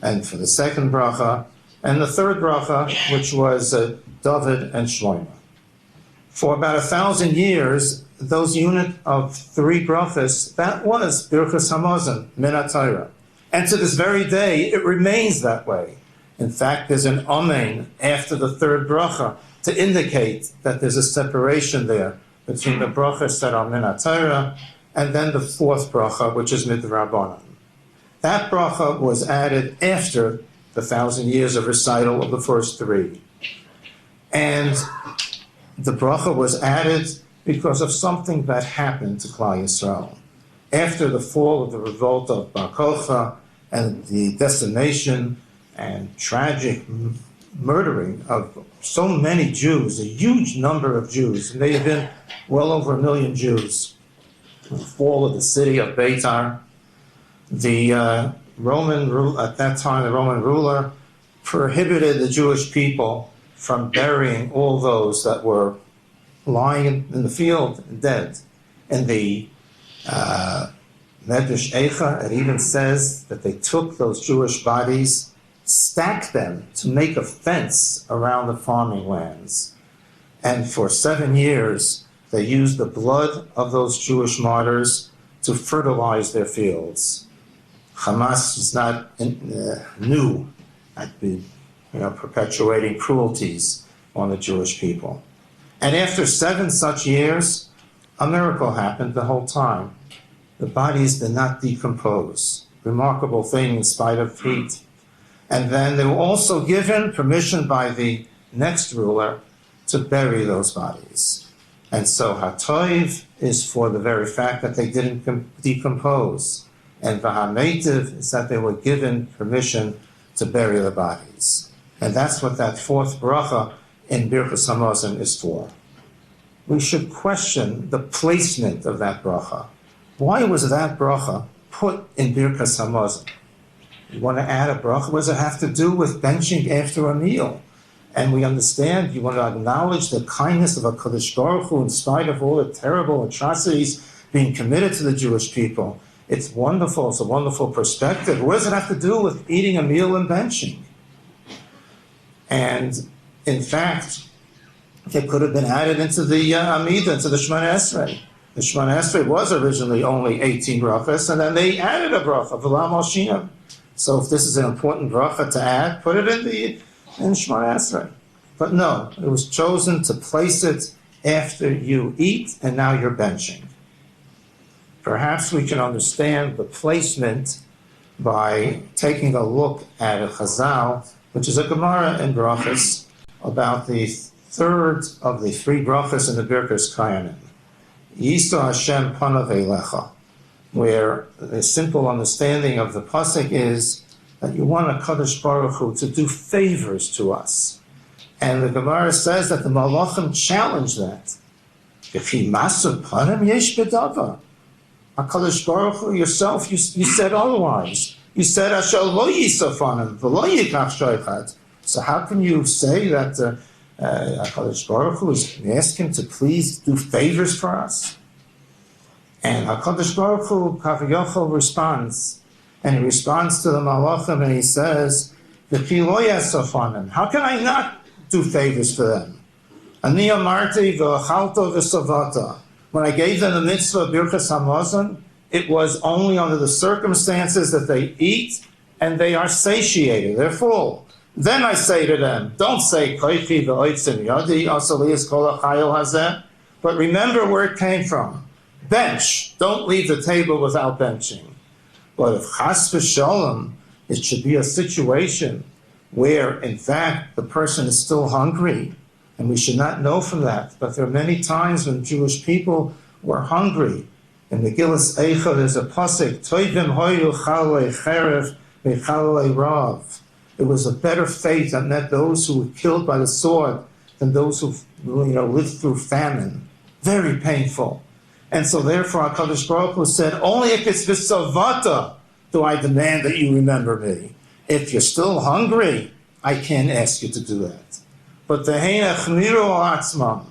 and for the second bracha, and the third bracha, which was David and Shlomo. For about 1,000 years, those unit of three brachas, that was Birchas Hamazon, Min HaTorah. And to this very day, it remains that way. In fact, there's an amen after the third bracha to indicate that there's a separation there between the brachas that are Min HaTorah and then the fourth bracha, which is Midrabanan. That bracha was added after the 1,000 years of recital of the first three. And the bracha was added because of something that happened to Klal Yisrael. After the fall of the revolt of Bar Kochba and the decimation and tragic murdering of so many Jews, a huge number of Jews, and they have been well over 1 million Jews, the fall of the city of Beitar, the Roman ruler prohibited the Jewish people from burying all those that were lying in the field dead. In the Medrash Eicha, it even says that they took those Jewish bodies, stacked them to make a fence around the farming lands. And for 7 years, they used the blood of those Jewish martyrs to fertilize their fields. Hamas is not new at perpetuating cruelties on the Jewish people. And after 7 such years, a miracle happened the whole time. The bodies did not decompose. Remarkable thing in spite of heat. And then they were also given permission by the next ruler to bury those bodies. And so Hatoiv is for the very fact that they didn't decompose. And Vahametiv is that they were given permission to bury the bodies. And that's what that fourth bracha in Birchas Hamazon is for. We should question the placement of that bracha. Why was that bracha put in Birchas Hamazon? You want to add a bracha? What does it have to do with benching after a meal? And we understand you want to acknowledge the kindness of HaKadosh Baruch Hu in spite of all the terrible atrocities being committed to the Jewish people. It's wonderful. It's a wonderful perspective. What does it have to do with eating a meal and benching? And in fact, it could have been added into the Amidah, into the Shemona Esrei. The Shemona Esrei was originally only 18 brachas, and then they added a bracha, V'lam Oshinam. So if this is an important bracha to add, put it in Shemona Esrei. But no, it was chosen to place it after you eat, and now you're benching. Perhaps we can understand the placement by taking a look at a Chazal, which is a Gemara in Brachas, about the third of the 3 brachas in the Birkas Kohanim. Yisa Hashem panav elecha, where the simple understanding of the pasuk is that you want a Kadosh Baruch Hu to do favors to us. And the Gemara says that the Malachim challenge that. If he masav panim yesh bedava. HaKadosh Baruch Hu yourself, you said otherwise. You said Asher lo yisaf panim v'lo yikach shoichat. So how can you say that HaKadosh Baruch Hu is asking to please do favors for us? And HaKadosh Baruch Hu, Kaviyachol, responds. And he responds to the Malachim and he says, V'chi lo yasaf panim. How can I not do favors for them? Ani amarti v'achalto v'savata. When I gave them the mitzvah of Birchas Hamazon, it was only under the circumstances that they eat and they are satiated, they're full. Then I say to them, don't say koichi v'oitzim yadi asaliyas kol ha'chayil hazeh, but remember where it came from. Bench. Don't leave the table without benching. But if chas v'sholem, it should be a situation where, in fact, the person is still hungry, and we should not know from that. But there are many times when Jewish people were hungry. In Megillas Eicha, there's a pasuk, Toivim hoyu chalei cherev mechalei rav. It was a better fate that met those who were killed by the sword than those who lived through famine. Very painful. And so therefore HaKadosh Baruch Hu said, only if it's v'savata do I demand that you remember me. If you're still hungry, I can't ask you to do that. But Teheina chmiru atzmam.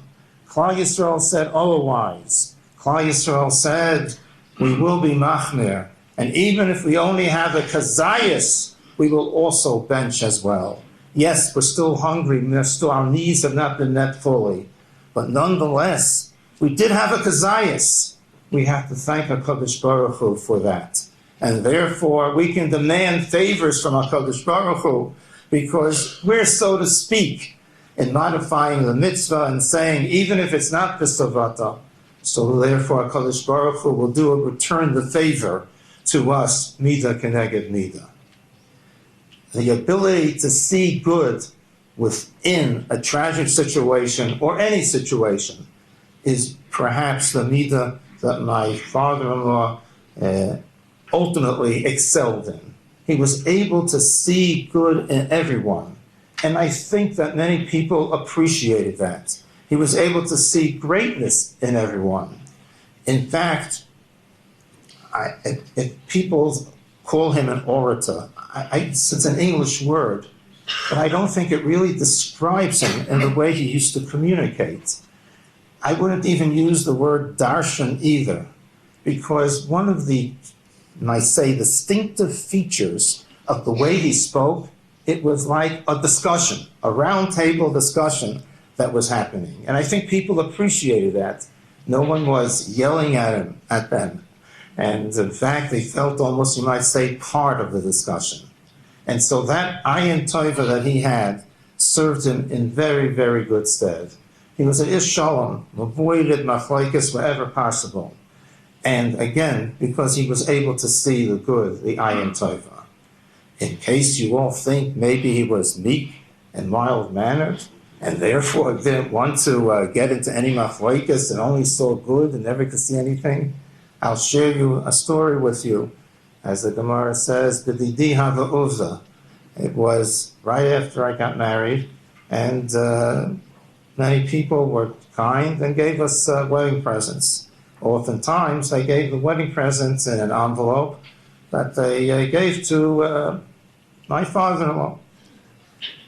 Klal Yisrael said otherwise. Klal Yisrael said, we will be machmir. And even if we only have a kazayas, we will also bench as well. Yes, we're still hungry. Our needs have not been met fully. But nonetheless, we did have a kazayas. We have to thank HaKadosh Baruch Hu for that. And therefore, we can demand favors from HaKadosh Baruch Hu because we're, so to speak, in modifying the mitzvah and saying, even if it's not Pisavata, so therefore HaKadosh Baruch Hu will return the favor to us, Midah Keneged Midah. The ability to see good within a tragic situation or any situation is perhaps the Midah that my father-in-law ultimately excelled in. He was able to see good in everyone. And I think that many people appreciated that. He was able to see greatness in everyone. In fact, if people call him an orator, it's an English word, but I don't think it really describes him in the way he used to communicate. I wouldn't even use the word darshan either, because one of the, I say, distinctive features of the way he spoke, it was like a discussion, a round table discussion that was happening. And I think people appreciated that. No one was yelling at them. And in fact, they felt almost, you might say, part of the discussion. And so that ayin tova that he had served him in very, very good stead. He was an ish shalom, avoided machlokes wherever possible. And again, because he was able to see the good, the ayin tova. In case you all think maybe he was meek and mild-mannered, and therefore didn't want to get into any machlokes and only saw good and never could see anything, I'll share you a story with you. As the Gemara says, B'didi ha'va'uza. It was right after I got married, and many people were kind and gave us wedding presents. Oftentimes, they gave the wedding presents in an envelope that they gave to my father-in-law.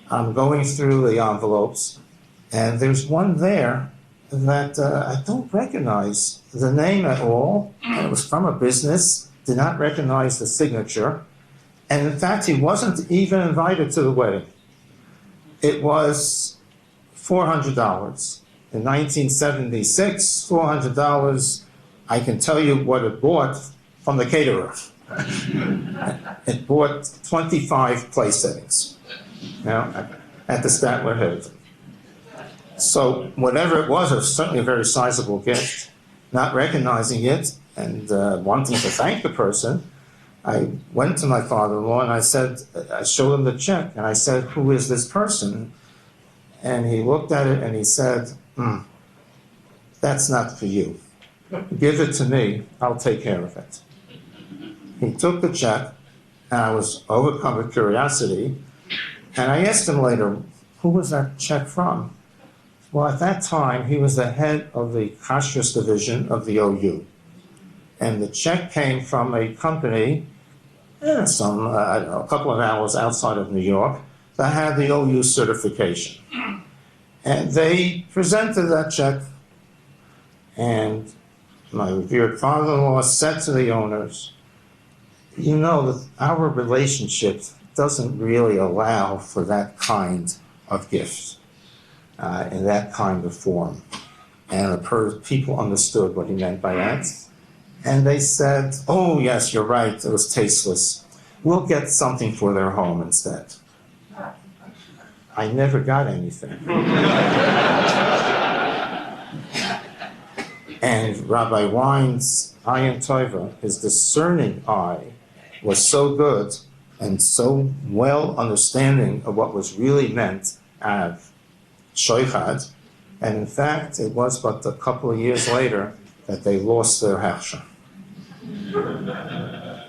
I'm going through the envelopes, and there's one there that I don't recognize the name at all. And it was from a business, did not recognize the signature. And in fact, he wasn't even invited to the wedding. It was $400. In 1976, $400, I can tell you what it bought from the caterer. It bought 25 place settings, at the Statler Hilton. So whatever it was certainly a very sizable gift. Not recognizing it and wanting to thank the person, I went to my father-in-law and I showed him the check, and I said, "Who is this person?" And he looked at it and he said, "That's not for you. Give it to me, I'll take care of it." He took the check, and I was overcome with curiosity, and I asked him later, "Who was that check from?" Well, at that time, he was the head of the Kashrus division of the OU. And the check came from a company, a couple of hours outside of New York, that had the OU certification. And they presented that check, and my revered father-in-law said to the owners, "You know that our relationship doesn't really allow for that kind of gift, in that kind of form." And the people understood what he meant by that. And they said, "Oh, yes, you're right, it was tasteless. We'll get something for their home instead." I never got anything. And Rabbi Wein's ayin tova, his discerning eye, was so good and so well understanding of what was really meant of shoichad. And in fact, it was but a couple of years later that they lost their hechsher.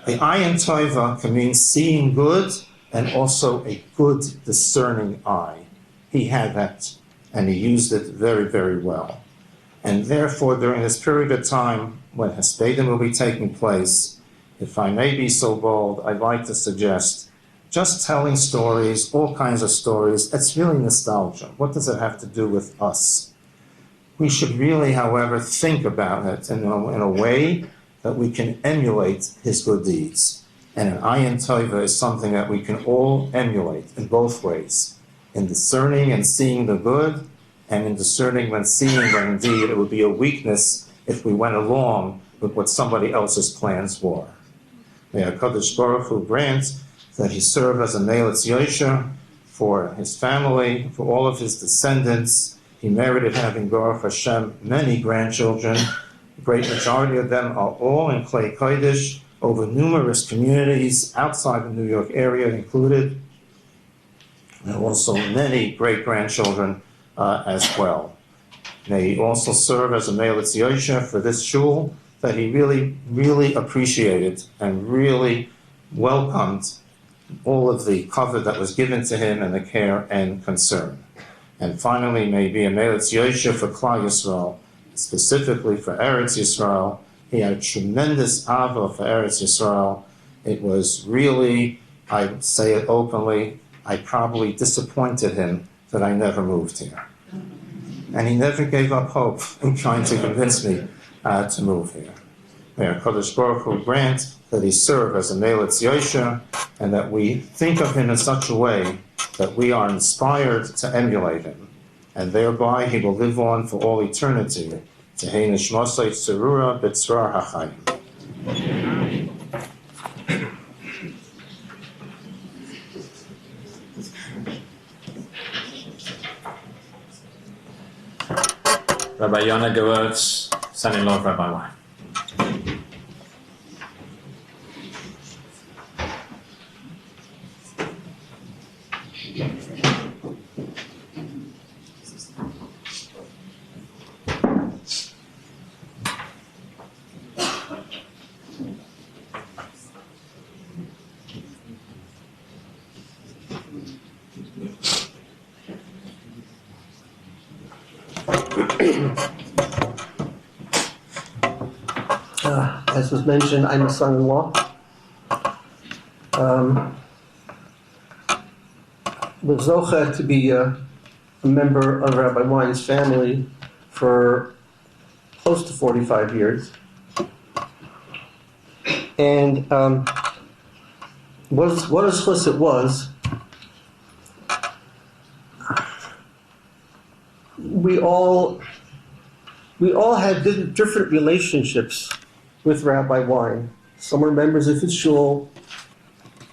The ayin tova can mean seeing good and also a good discerning eye. He had that, and he used it very, very well. And therefore, during this period of time when Hespedim will be taking place, if I may be so bold, I'd like to suggest just telling stories, all kinds of stories, it's really nostalgia. What does it have to do with us? We should really, however, think about it in a way that we can emulate his good deeds. And an ayin tova is something that we can all emulate in both ways, in discerning and seeing the good, and in discerning when seeing when indeed it would be a weakness if we went along with what somebody else's plans were. May HaKadosh Baruch Hu grant that he serve as a Me'eletz Yosher for his family, for all of his descendants. He merited having, Baruch Hashem, many grandchildren. The great majority of them are all in Klei Kodesh, over numerous communities outside the New York area included, and also many great-grandchildren as well. May he also serve as a Me'eletz Yosher for this shul that he really, really appreciated and really welcomed all of the cover that was given to him and the care and concern. And finally, may he be a Me'eletz Yosher for Klal Yisrael, specifically for Eretz Yisrael. He had a tremendous ava for Eretz Yisrael. It was really, I say it openly, I probably disappointed him that I never moved here. And he never gave up hope in trying to convince me to move here. May HaKadosh Baruch Hu grant that he serve as a Me'eletz Yosher, and that we think of him in such a way that we are inspired to emulate him, and thereby he will live on for all eternity. Tehei nishmosei tzarura b'tzrar hachayim. Rabbi Yonah Gewurz, son-in-law of Rabbi Wein. As was mentioned, I'm a son-in-law. Was zocha to be a member of Rabbi Wein's family for close to 45 years. And what a schus it was. We all had different relationships with Rabbi Wein. Some were members of his shul,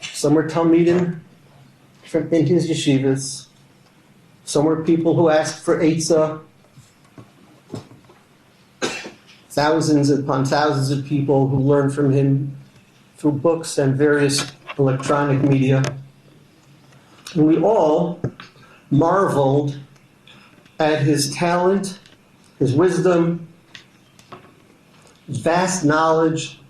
some were talmidim in his yeshivas, some were people who asked for eitzah. Thousands upon thousands of people who learned from him through books and various electronic media. And we all marveled at his talent, his wisdom, vast knowledge.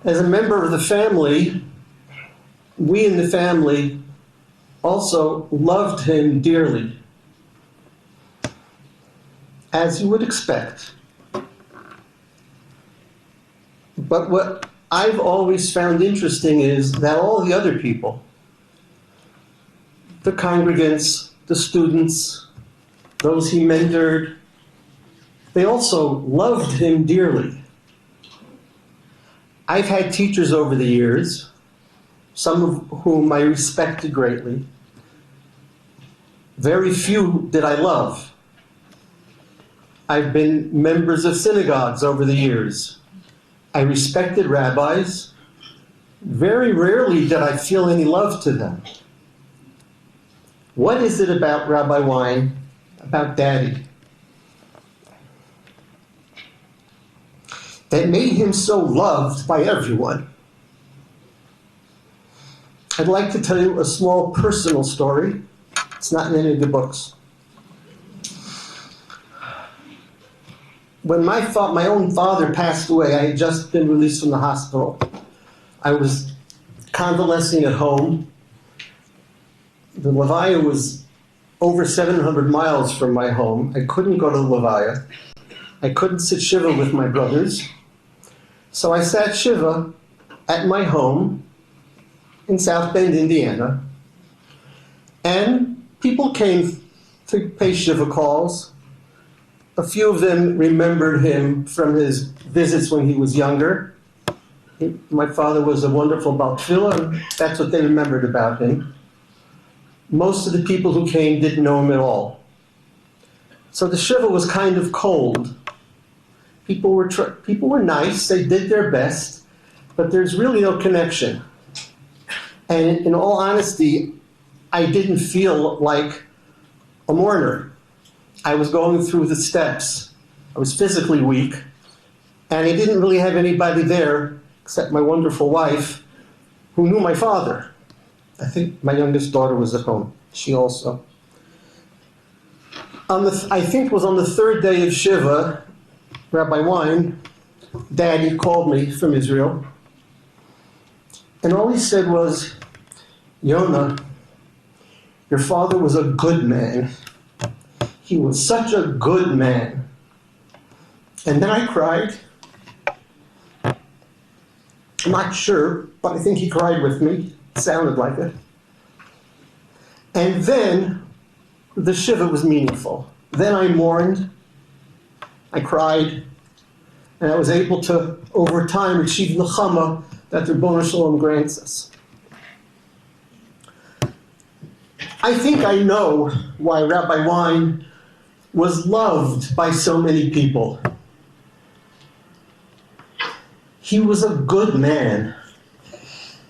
As a member of the family, we in the family also loved him dearly, as you would expect. But what I've always found interesting is that all the other people, the congregants, the students, those he mentored, they also loved him dearly. I've had teachers over the years, some of whom I respected greatly. Very few did I love. I've been members of synagogues over the years. I respected rabbis. Very rarely did I feel any love to them. What is it about Rabbi Wein, about Daddy, that made him so loved by everyone? I'd like to tell you a small personal story. It's not in any of the books. When my own father passed away, I had just been released from the hospital. I was convalescing at home. The Levaya was over 700 miles from my home. I couldn't go to the Levaya. I couldn't sit Shiva with my brothers. So I sat Shiva at my home in South Bend, Indiana. And people came to pay Shiva calls. A few of them remembered him from his visits when he was younger. My father was a wonderful Baal Tefillah, and that's what they remembered about him. Most of the people who came didn't know him at all. So the Shiva was kind of cold. People were nice, they did their best, but there's really no connection. And in all honesty, I didn't feel like a mourner. I was going through the steps. I was physically weak, and I didn't really have anybody there except my wonderful wife, who knew my father. I think my youngest daughter was at home. She also. I think it was on the third day of Shiva, Rabbi Wein, Daddy called me from Israel, and all he said was, "Yonah, your father was a good man. He was such a good man." And then I cried. I'm not sure, but I think he cried with me. It sounded like it. And then the Shiva was meaningful. Then I mourned, I cried, and I was able to, over time, achieve the Chama that the Ribbono Shel Olam grants us. I think I know why Rabbi Wein was loved by so many people. He was a good man.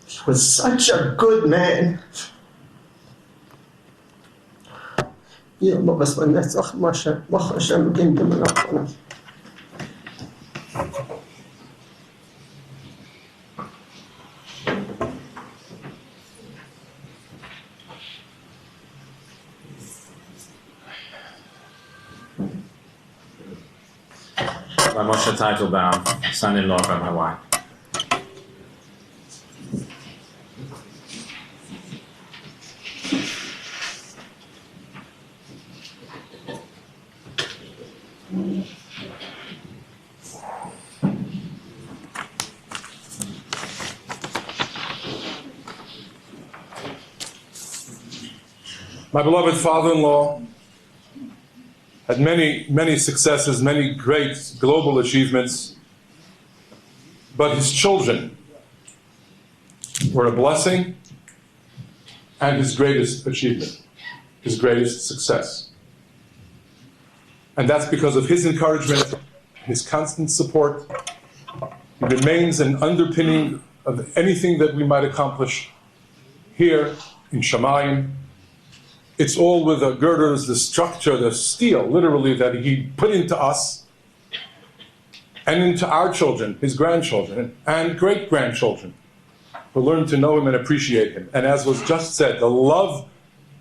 He was such a good man. My Moshe Teitelbaum, son-in-law of Rabbi Wein. My beloved father-in-law had many, many successes, many great global achievements, but his children were a blessing and his greatest achievement, his greatest success. And that's because of his encouragement, his constant support. He remains an underpinning of anything that we might accomplish here in Shamayim. It's all with the girders, the structure, the steel, literally, that he put into us and into our children, his grandchildren, and great-grandchildren, who learn to know him and appreciate him. And as was just said, the love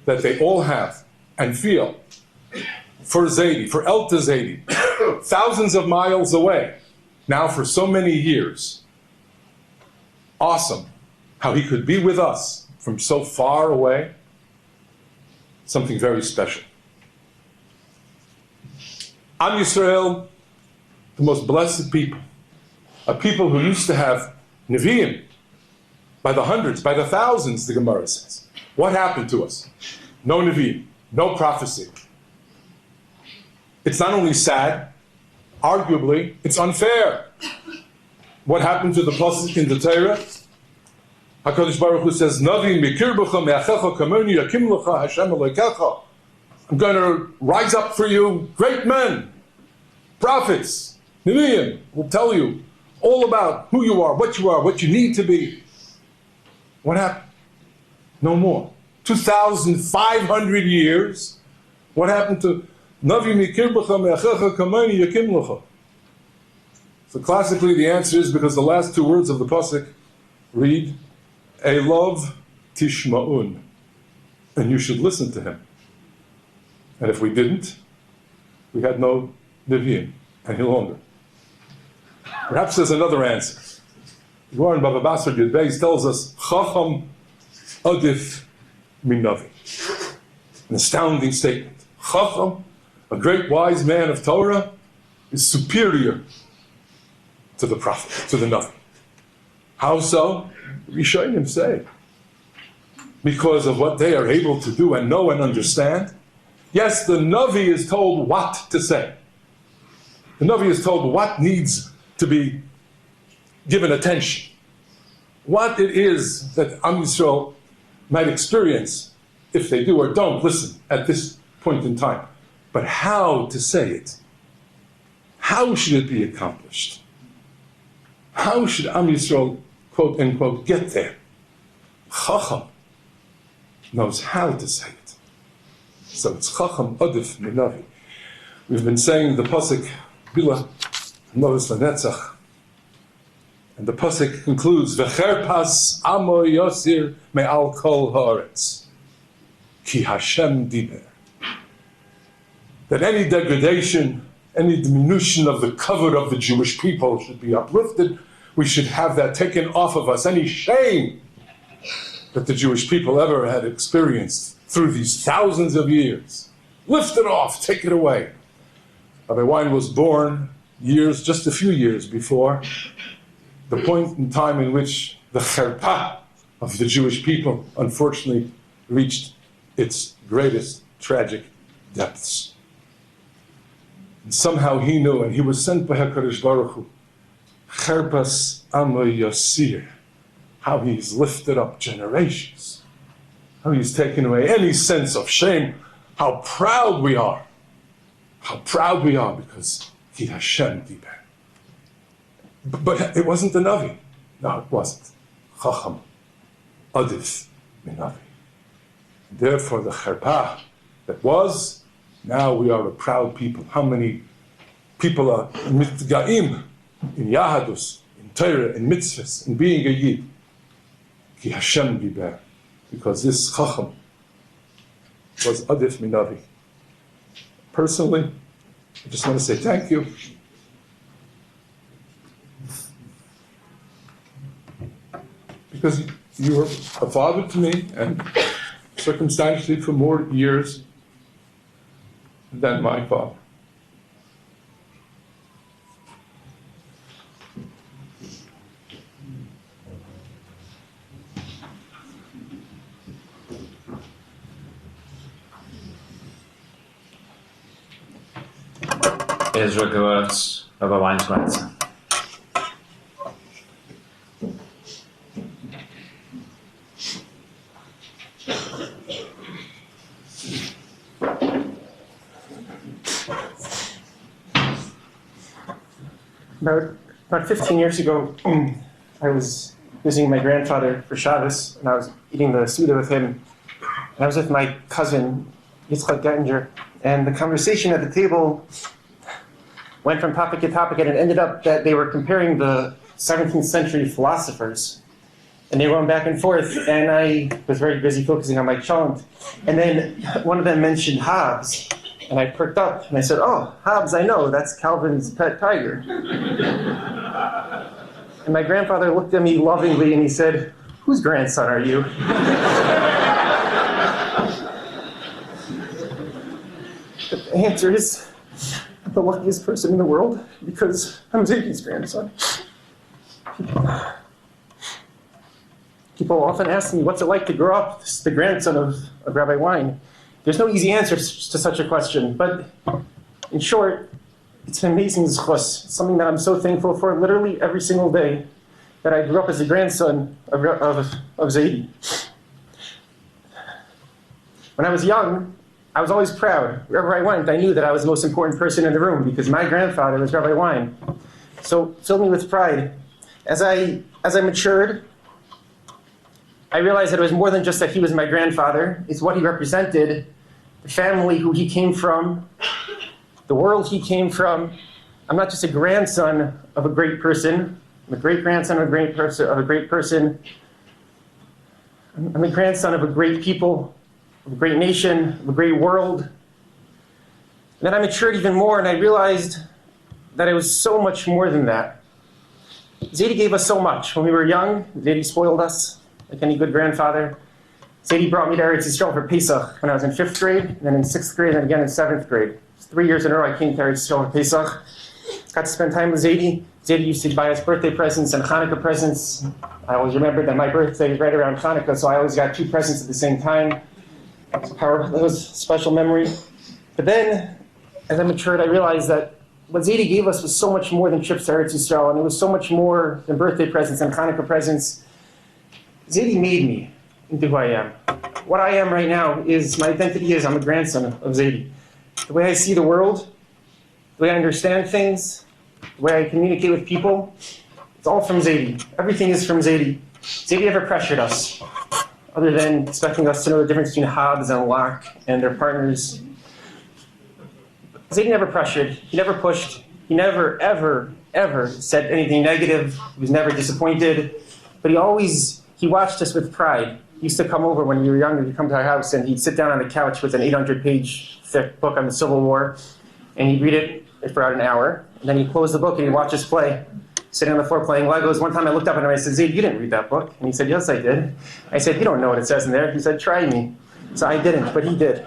that they all have and feel for Zaidi, for Elta Zaidi, thousands of miles away, now for so many years. Awesome how he could be with us from so far away. Something very special. Am Yisrael, the most blessed people, a people who used to have Nevi'im by the hundreds, by the thousands, the Gemara says. What happened to us? No Nevi'im, no prophecy. It's not only sad, arguably, it's unfair. What happened to the pasuk in the Torah? HaKadosh Baruch Hu says, Navi mikirbecha me'achecha kamoni yakim lecha Hashem Elokecha. I'm going to rise up for you great men, prophets, Nevi'im, will tell you all about who you are, what you need to be. What happened? No more. 2,500 years. What happened to Navi mikir b'cha me'achecha kamani yakim l'cha? So classically the answer is because the last two words of the pasuk read, Elov tishma'un, and you should listen to him. And if we didn't, we had no Nevi'im any longer. Perhaps there's another answer. Warren Baba Basar Yud Beis tells us, Chacham adif min Navi. An astounding statement. Chacham, a great wise man of Torah, is superior to the prophet, to the Navi. How so? Rishonim say, because of what they are able to do and know and understand. Yes, the Navi is told what to say. The Navi is told what needs to be given attention. What it is that Am Yisrael might experience if they do or don't listen at this point in time. But how to say it? How should it be accomplished? How should Am Yisrael, quote unquote, get there? Chacham knows how to say it. So it's Chacham Adif Minavi. We've been saying the pasuk Bila Novis Lanetzach, and the pasuk concludes V'cherpas Amo Yosir Me'al Kol Haaretz Ki Hashem Diber. That any degradation, any diminution of the cover of the Jewish people should be uplifted. We should have that taken off of us. Any shame that the Jewish people ever had experienced through these thousands of years, lift it off, take it away. Rabbi Wein was born just a few years before the point in time in which the cherpa of the Jewish people unfortunately reached its greatest tragic depths. And somehow he knew, and he was sent by HaKadosh Baruch Hu, cherpas amo yasir, how he's lifted up generations, how he's taken away any sense of shame, how proud we are because Ki Hashem Diber. But it wasn't the Navi. No, it wasn't. Chacham Adif Min Navi. Therefore the Cherpa that was, now we are a proud people. How many people are mitgaim in Yahadus, in Torah, in mitzvahs, in being a Yid? Ki Hashem Diber. Because this Chacham was Adif Min Navi. Personally, I just want to say thank you. Because you were a father to me, and circumstantially for more years than my father. Ezra gehört Rabbi Wein's Grenze. About 15 years ago, I was visiting my grandfather for Shabbos, and I was eating the Suda with him. And I was with my cousin, Yitzchak Gettinger, and the conversation at the table went from topic to topic, and it ended up that they were comparing the 17th century philosophers. And they were going back and forth, and I was very busy focusing on my chant. And then one of them mentioned Hobbes, and I perked up, and I said, "Oh, Hobbes, I know, that's Calvin's pet tiger." And my grandfather looked at me lovingly, and he said, "Whose grandson are you?" The answer is, I'm the luckiest person in the world because I'm Ziggy's grandson. People often ask me, what's it like to grow up as the grandson of Rabbi Wein? There's no easy answer to such a question, but in short, it's an amazing zchus. It's something that I'm so thankful for literally every single day, that I grew up as a grandson of Ziggy. When I was young, I was always proud. Wherever I went, I knew that I was the most important person in the room because my grandfather was Rabbi Wein. So it filled me with pride. As I matured, I realized that it was more than just that he was my grandfather. It's what he represented, the family who he came from, the world he came from. I'm not just a grandson of a great person. I'm a great-grandson of a great person. I'm a grandson of a great people, of a great nation, of a great world. And then I matured even more, and I realized that it was so much more than that. Zaidi gave us so much. When we were young, Zaidi spoiled us, like any good grandfather. Zaidi brought me to Eretz Yisrael for Pesach when I was in 5th grade, and then in 6th grade, and then again in 7th grade. 3 years in a row I came to Eretz Yisrael for Pesach. Got to spend time with Zaidi. Zaidi used to buy us birthday presents and Hanukkah presents. I always remembered that my birthday is right around Hanukkah, so I always got 2 presents at the same time. That was a special memory. But then, as I matured, I realized that what Zaidi gave us was so much more than trips to Eretz Yisrael, and it was so much more than birthday presents and Hanukkah presents. Zaidi made me into who I am. What I am right now is, my identity is I'm a grandson of Zaidi. The way I see the world, the way I understand things, the way I communicate with people, it's all from Zaidi. Everything is from Zaidi. Zaidi never pressured us, other than expecting us to know the difference between Habs and Lak and their partners. Zaidi never pressured, he never pushed, he never, ever said anything negative, he was never disappointed, but he watched us with pride. He used to come over when we were younger, he'd come to our house and he'd sit down on the couch with an 800-page thick book on the Civil War, and he'd read it for about an hour, and then he'd close the book and he'd watch us play, sitting on the floor playing Legos. One time I looked up at him and I said, Zaidi, you didn't read that book? And he said, yes, I did. I said, you don't know what it says in there. He said, try me. So I didn't, but he did.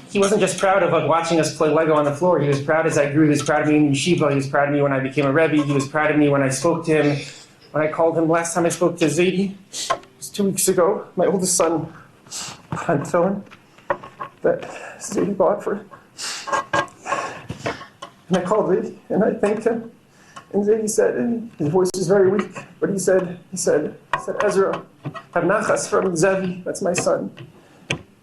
He wasn't just proud of watching us play Lego on the floor. He was proud as I grew. He was proud of me in yeshiva. He was proud of me when I became a Rabbi. He was proud of me when I spoke to him. When I called him last time I spoke to Zaidi, it was 2 weeks ago, my oldest son, Anton, that Zaidi bought for him. And I called Zaidi and I thanked him. And Zaidi said, and his voice was very weak, but he said, Ezra, have nachas from Zevi, that's my son.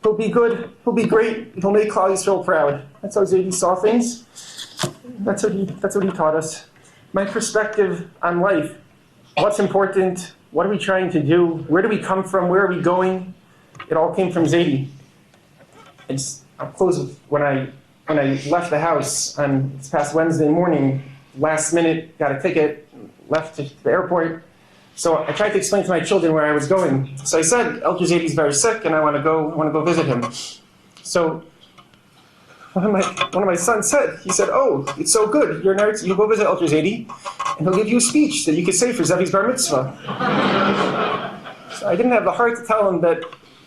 He'll be good, he'll be great, he'll make Klal Yisrael proud. That's how Zaidi saw things. That's what he taught us. My perspective on life, what's important, what are we trying to do, where do we come from, where are we going? It all came from Zaidi. I'll close with when I left the house on this past Wednesday morning, last minute, got a ticket, left to the airport. So I tried to explain to my children where I was going. So I said, Elder Zaidi's very sick and I want to go visit him. So one of my sons said, he said, oh, it's so good. You'll go visit Elder Zaidi and he'll give you a speech that you could say for Zevi's bar mitzvah. So I didn't have the heart to tell him that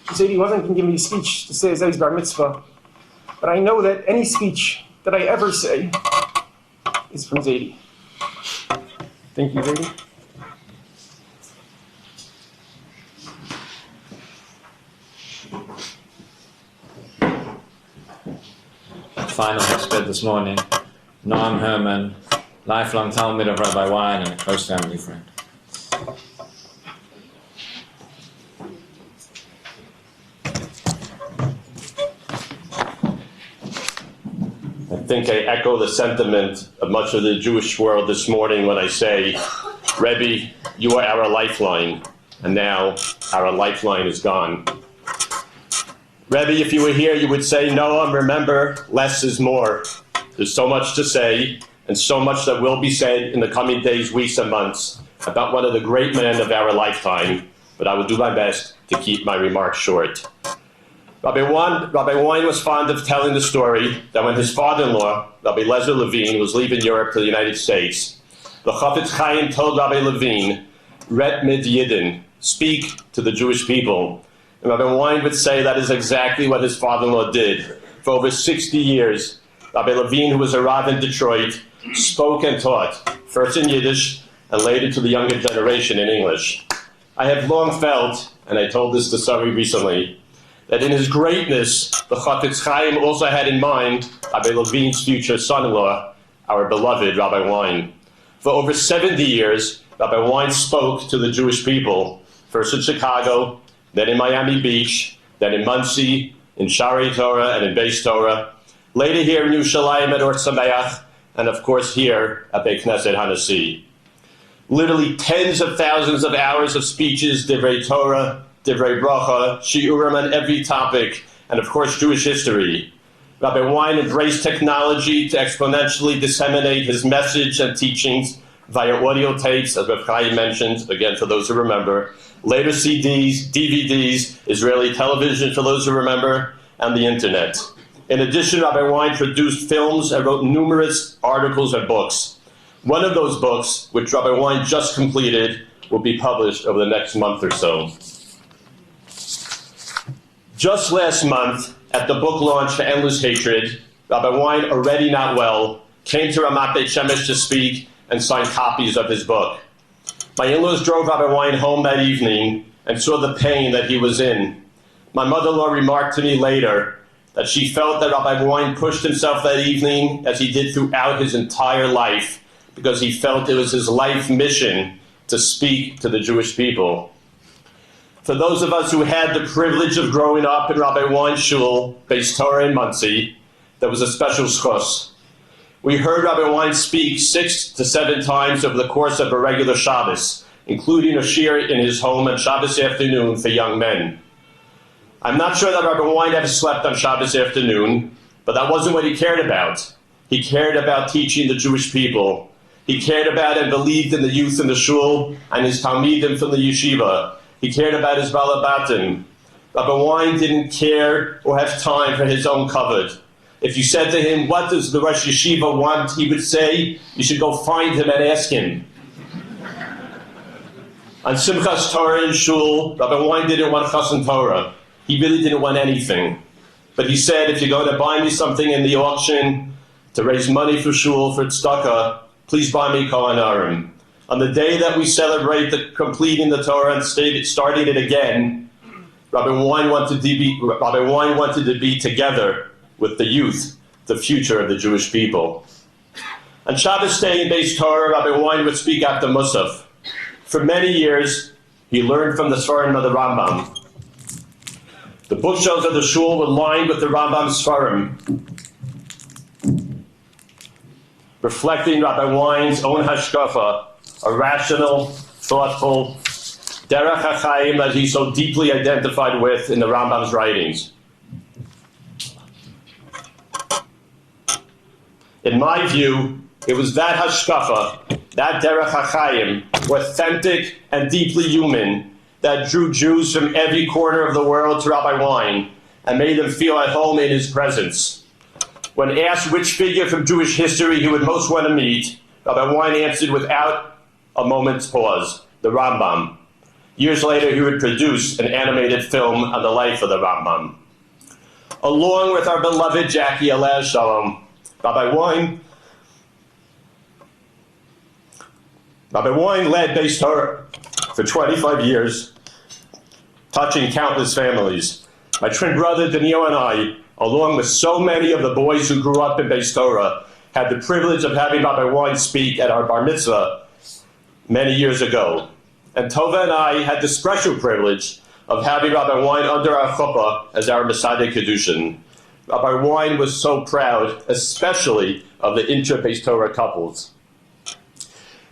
Zaidi wasn't going to give me a speech to say Zevi's bar mitzvah. But I know that any speech that I ever say is from Zaidi. Thank you, Zaidi. Final hesped this morning, Noam Herman, lifelong Talmud of Rabbi Wein and a close family friend. I think I echo the sentiment of much of the Jewish world this morning when I say, Rebbe, you are our lifeline, and now our lifeline is gone. Rebbe, if you were here, you would say, Noam, remember, less is more. There's so much to say, and so much that will be said in the coming days, weeks, and months about one of the great men of our lifetime, but I will do my best to keep my remarks short. Rabbi Wein was fond of telling the story that when his father-in-law, Rabbi Lezer Levine, was leaving Europe to the United States, the Chafetz Chaim told Rabbi Levine, Ret mit Yidden, speak to the Jewish people. And Rabbi Wein would say that is exactly what his father-in-law did. For over 60 years, Rabbi Levine, who was a Rav in Detroit, spoke and taught, first in Yiddish and later to the younger generation in English. I have long felt, and I told this to Sari recently, that in his greatness, the Chafetz Chaim also had in mind Rabbi Levine's future son-in-law, our beloved Rabbi Wein. For over 70 years, Rabbi Wein spoke to the Jewish people, first in Chicago, then in Miami Beach, then in Monsey, in Shari Torah, and in Beis Torah, later here in Yerushalayim at Or Sameach, and of course here at Beit Knesset Hanassi. literally tens of thousands of hours of speeches, divrei Torah, divrei bracha, shiurim on every topic, and of course Jewish history. Rabbi Wein embraced technology to exponentially disseminate his message and teachings via audio tapes, as Rabbi Chaim mentioned, again for those who remember, later CDs, DVDs, Israeli television for those who remember, and the internet. In addition, Rabbi Wein produced films and wrote numerous articles and books. One of those books, which Rabbi Wein just completed, will be published over the next month or so. Just last month, at the book launch for Endless Hatred, Rabbi Wein, already not well, came to Ramat Beit Shemesh to speak and sign copies of his book. My in-laws drove Rabbi Wein home that evening and saw the pain that he was in. My mother-in-law remarked to me later that she felt that Rabbi Wein pushed himself that evening, as he did throughout his entire life, because he felt it was his life mission to speak to the Jewish people. For those of us who had the privilege of growing up in Rabbi Wein's shul, Beis Torah in Monsey, there was a special schos. We heard Rabbi Wein speak 6 to 7 times over the course of a regular Shabbos, including a shiur in his home on Shabbos afternoon for young men. I'm not sure that Rabbi Wein ever slept on Shabbos afternoon, but that wasn't what he cared about. He cared about teaching the Jewish people. He cared about and believed in the youth in the shul and his talmidim from the yeshiva. He cared about his balabatim. Rabbi Wein didn't care or have time for his own kavod. If you said to him, what does the Rosh Yeshiva want? He would say, you should go find him and ask him. On Simchas Torah in shul, Rabbi Wein didn't want Chassan Torah. He really didn't want anything. But he said, if you're going to buy me something in the auction to raise money for shul, for tzedakah, please buy me Kohen Arim. On the day that we celebrate completing the Torah and starting it again, Rabbi Wein wanted to be together with the youth, the future of the Jewish people. On Shabbos day in Beis Torah, Rabbi Wein would speak after Musaf. For many years, he learned from the Sfarim of the Rambam. The bookshelves of the shul were lined with the Rambam's Sfarim, reflecting Rabbi Wein's own hashkafa, a rational, thoughtful, derech hachayim that he so deeply identified with in the Rambam's writings. In my view, it was that hashkafa, that derech hachayim, authentic and deeply human, that drew Jews from every corner of the world to Rabbi Wein and made them feel at home in his presence. When asked which figure from Jewish history he would most want to meet, Rabbi Wein answered without a moment's pause, the Rambam. Years later, he would produce an animated film on the life of the Rambam. Along with our beloved Jackie Alaz Shalom, Rabbi Wein led Beis Torah for 25 years, touching countless families. My twin brother Daniel and I, along with so many of the boys who grew up in Beis Torah, had the privilege of having Rabbi Wein speak at our bar mitzvah many years ago. And Tova and I had the special privilege of having Rabbi Wein under our chuppah as our Mesadeh Kedushin. Rabbi Wein was so proud, especially of the intra-Beis Torah couples.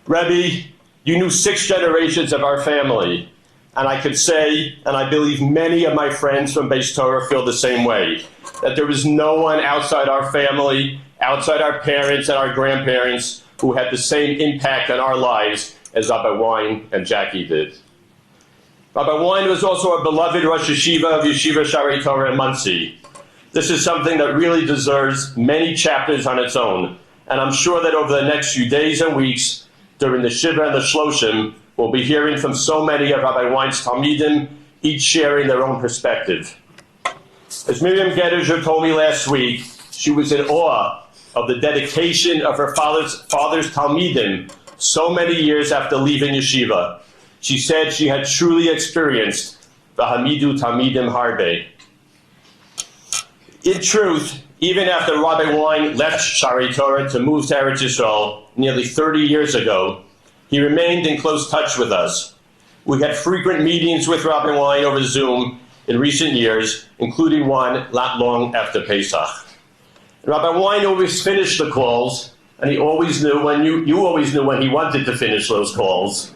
Rabbi, you knew 6 generations of our family, and I could say, and I believe many of my friends from Beis Torah feel the same way, that there is no one outside our family, outside our parents and our grandparents, who had the same impact on our lives as Rabbi Wein and Jackie did. Rabbi Wein was also a beloved Rosh Yeshiva of Yeshiva Sharei Torah in Monsey. This is something that really deserves many chapters on its own, and I'm sure that over the next few days and weeks, during the Shiva and the Shloshim, we'll be hearing from so many of Rabbi Wein's Talmidim, each sharing their own perspective. As Miriam Gediger told me last week, she was in awe of the dedication of her father's Talmidim so many years after leaving yeshiva. She said she had truly experienced the Hamidu Talmidim Harbe. In truth, even after Rabbi Wein left Sharei Torah to move to Eretz Yisrael nearly 30 years ago, he remained in close touch with us. We had frequent meetings with Rabbi Wein over Zoom in recent years, including one not long after Pesach. Rabbi Wein always finished the calls and he always knew when you always knew when he wanted to finish those calls,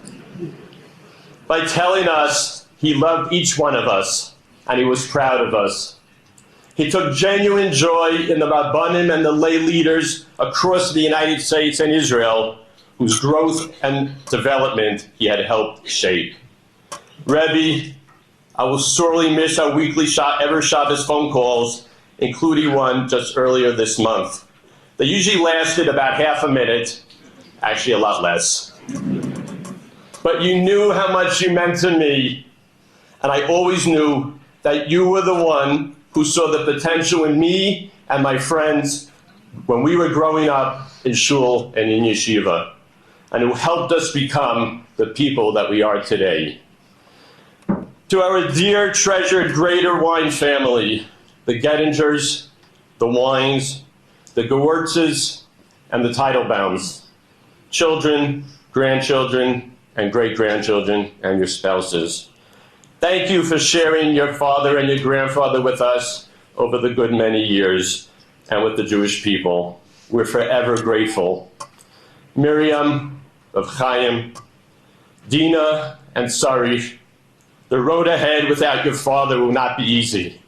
by telling us he loved each one of us and he was proud of us. He took genuine joy in the Rabbanim and the lay leaders across the United States and Israel, whose growth and development he had helped shape. Rabbi, I will sorely miss our weekly Shabbos phone calls, including one just earlier this month. They usually lasted about half a minute, actually a lot less. But you knew how much you meant to me, and I always knew that you were the one who saw the potential in me and my friends when we were growing up in shul and in yeshiva, and who helped us become the people that we are today. To our dear, treasured Greater Wein family, the Gettingers, the Weins, the Gewurzes, and the Teitelbaums, children, grandchildren, and great-grandchildren, and your spouses. Thank you for sharing your father and your grandfather with us over the good many years and with the Jewish people. We're forever grateful. Miriam, of Chaim, Dina, and Sari, the road ahead without your father will not be easy.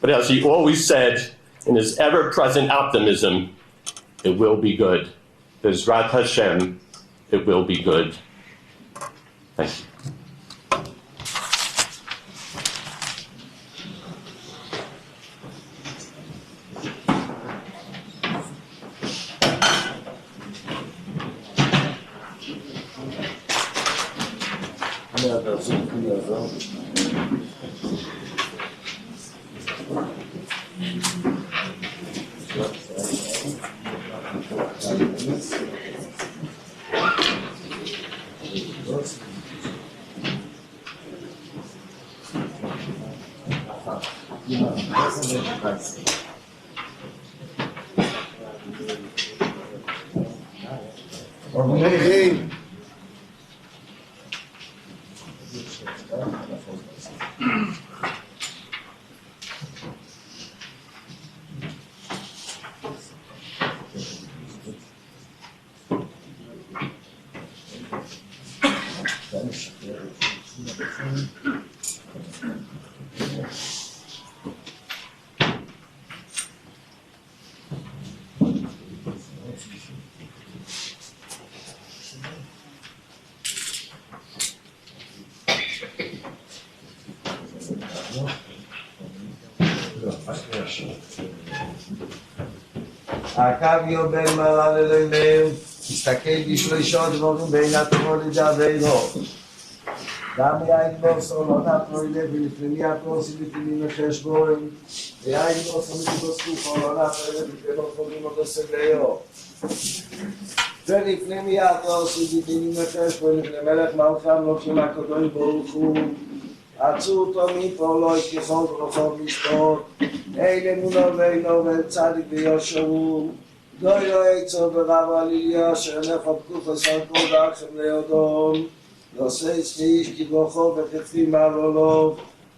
But as he always said, in his ever-present optimism, it will be good. Bezrat Hashem, it will be good. Thank you. הקו יובל מעלה אלוהינו, תסתכל בשלושות דבורים בין התורה לדברו. גם יין בוסו לא נתנו ילך ולפני הפרוסי לפנים לחשבון, ויין בוסו מתבוסקו לא נתנו ילך ולפני חולים אותו סגליו. ולפני הפרוסי לפנים לחשבון, לפני מלך מלכם לוקחים הקדוש ברוך הוא. עצו אותו מפה לא יכיחון ורחוב לשפוט, אין אמונו ואינו וצדיק ויושרו, גוי לא עצו ורב עליליה, אשר נכו פקוף עשר כל דרכם ליודום, נושא צמיש כבוכו וחפים מעלולו,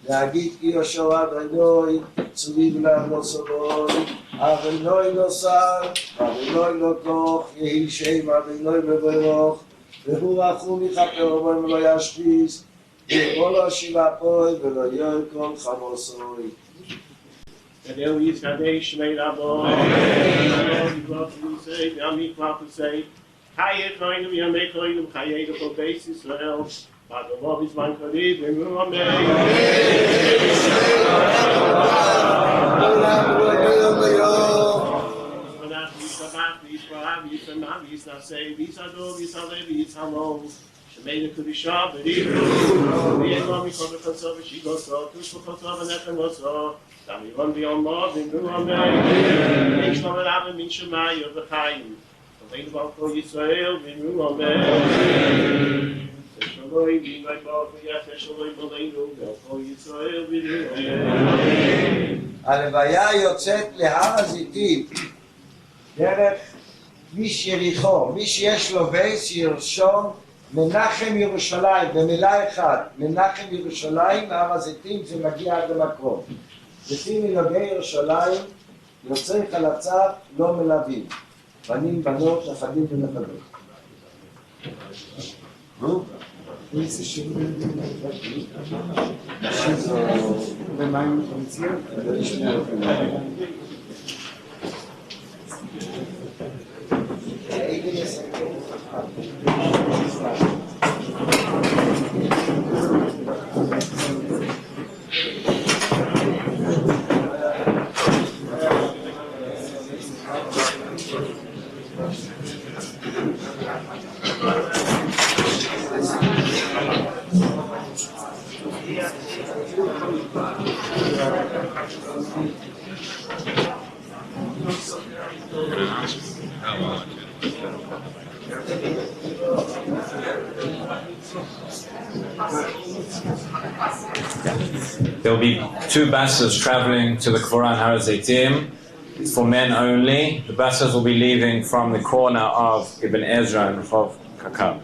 להגיד כי יושר אדוני, צובי ולעמוד סבוי, אדוני לא שר, אדוני לא תוך, יהי שם אדוני בברוך, והוא רחום יכפר ובן ולא ישפיס, ולא שיבה פוי ולא יוי כל חמוסוי. Berel Yisgadei Shmei Rabo. Amen. Lord, you say, Yami Klapa say, Hayet Reinu Yamei Koinu Chayei Lechol Beis Yisrael. Badolov is man Kariv, Emu Amen. Anach Yisabach, Yisrael, Yisrael, Yisnasei, Yisadov, Yisalev, Yishalom. Shemei Lekudisha, Berivu. V'yedlo Mikol B'chosov, V'shigosov, Tush B'chosov, V'nechem Osov. Damiron b'yomov, Emu Amen. Ein Shlom Rabbi min Shemayo v'chaim. Toveinu B'alko Yisrael, Emu Amen. Teshaloi b'inoi b'al v'yach, Teshaloi b'aleinu, B'alko Yisrael, Emu Amen. הלוויה יוצאת להר הזיתים, דרך כביש יריחו. מי שיש לו בייס ירשום מנחם ירושלים, במילה אחת, מנחם ירושלים, הר הזיתים זה מגיע עד למקום. לפי מנהגי ירושלים, יוצאי חלציו לא מלווים. בנים, בנות, נכדים ונכדות. There will be two buses traveling to the Quran Har Zaitim for men only. The buses will be leaving from the corner of Ibn Ezra and Chov Kakab.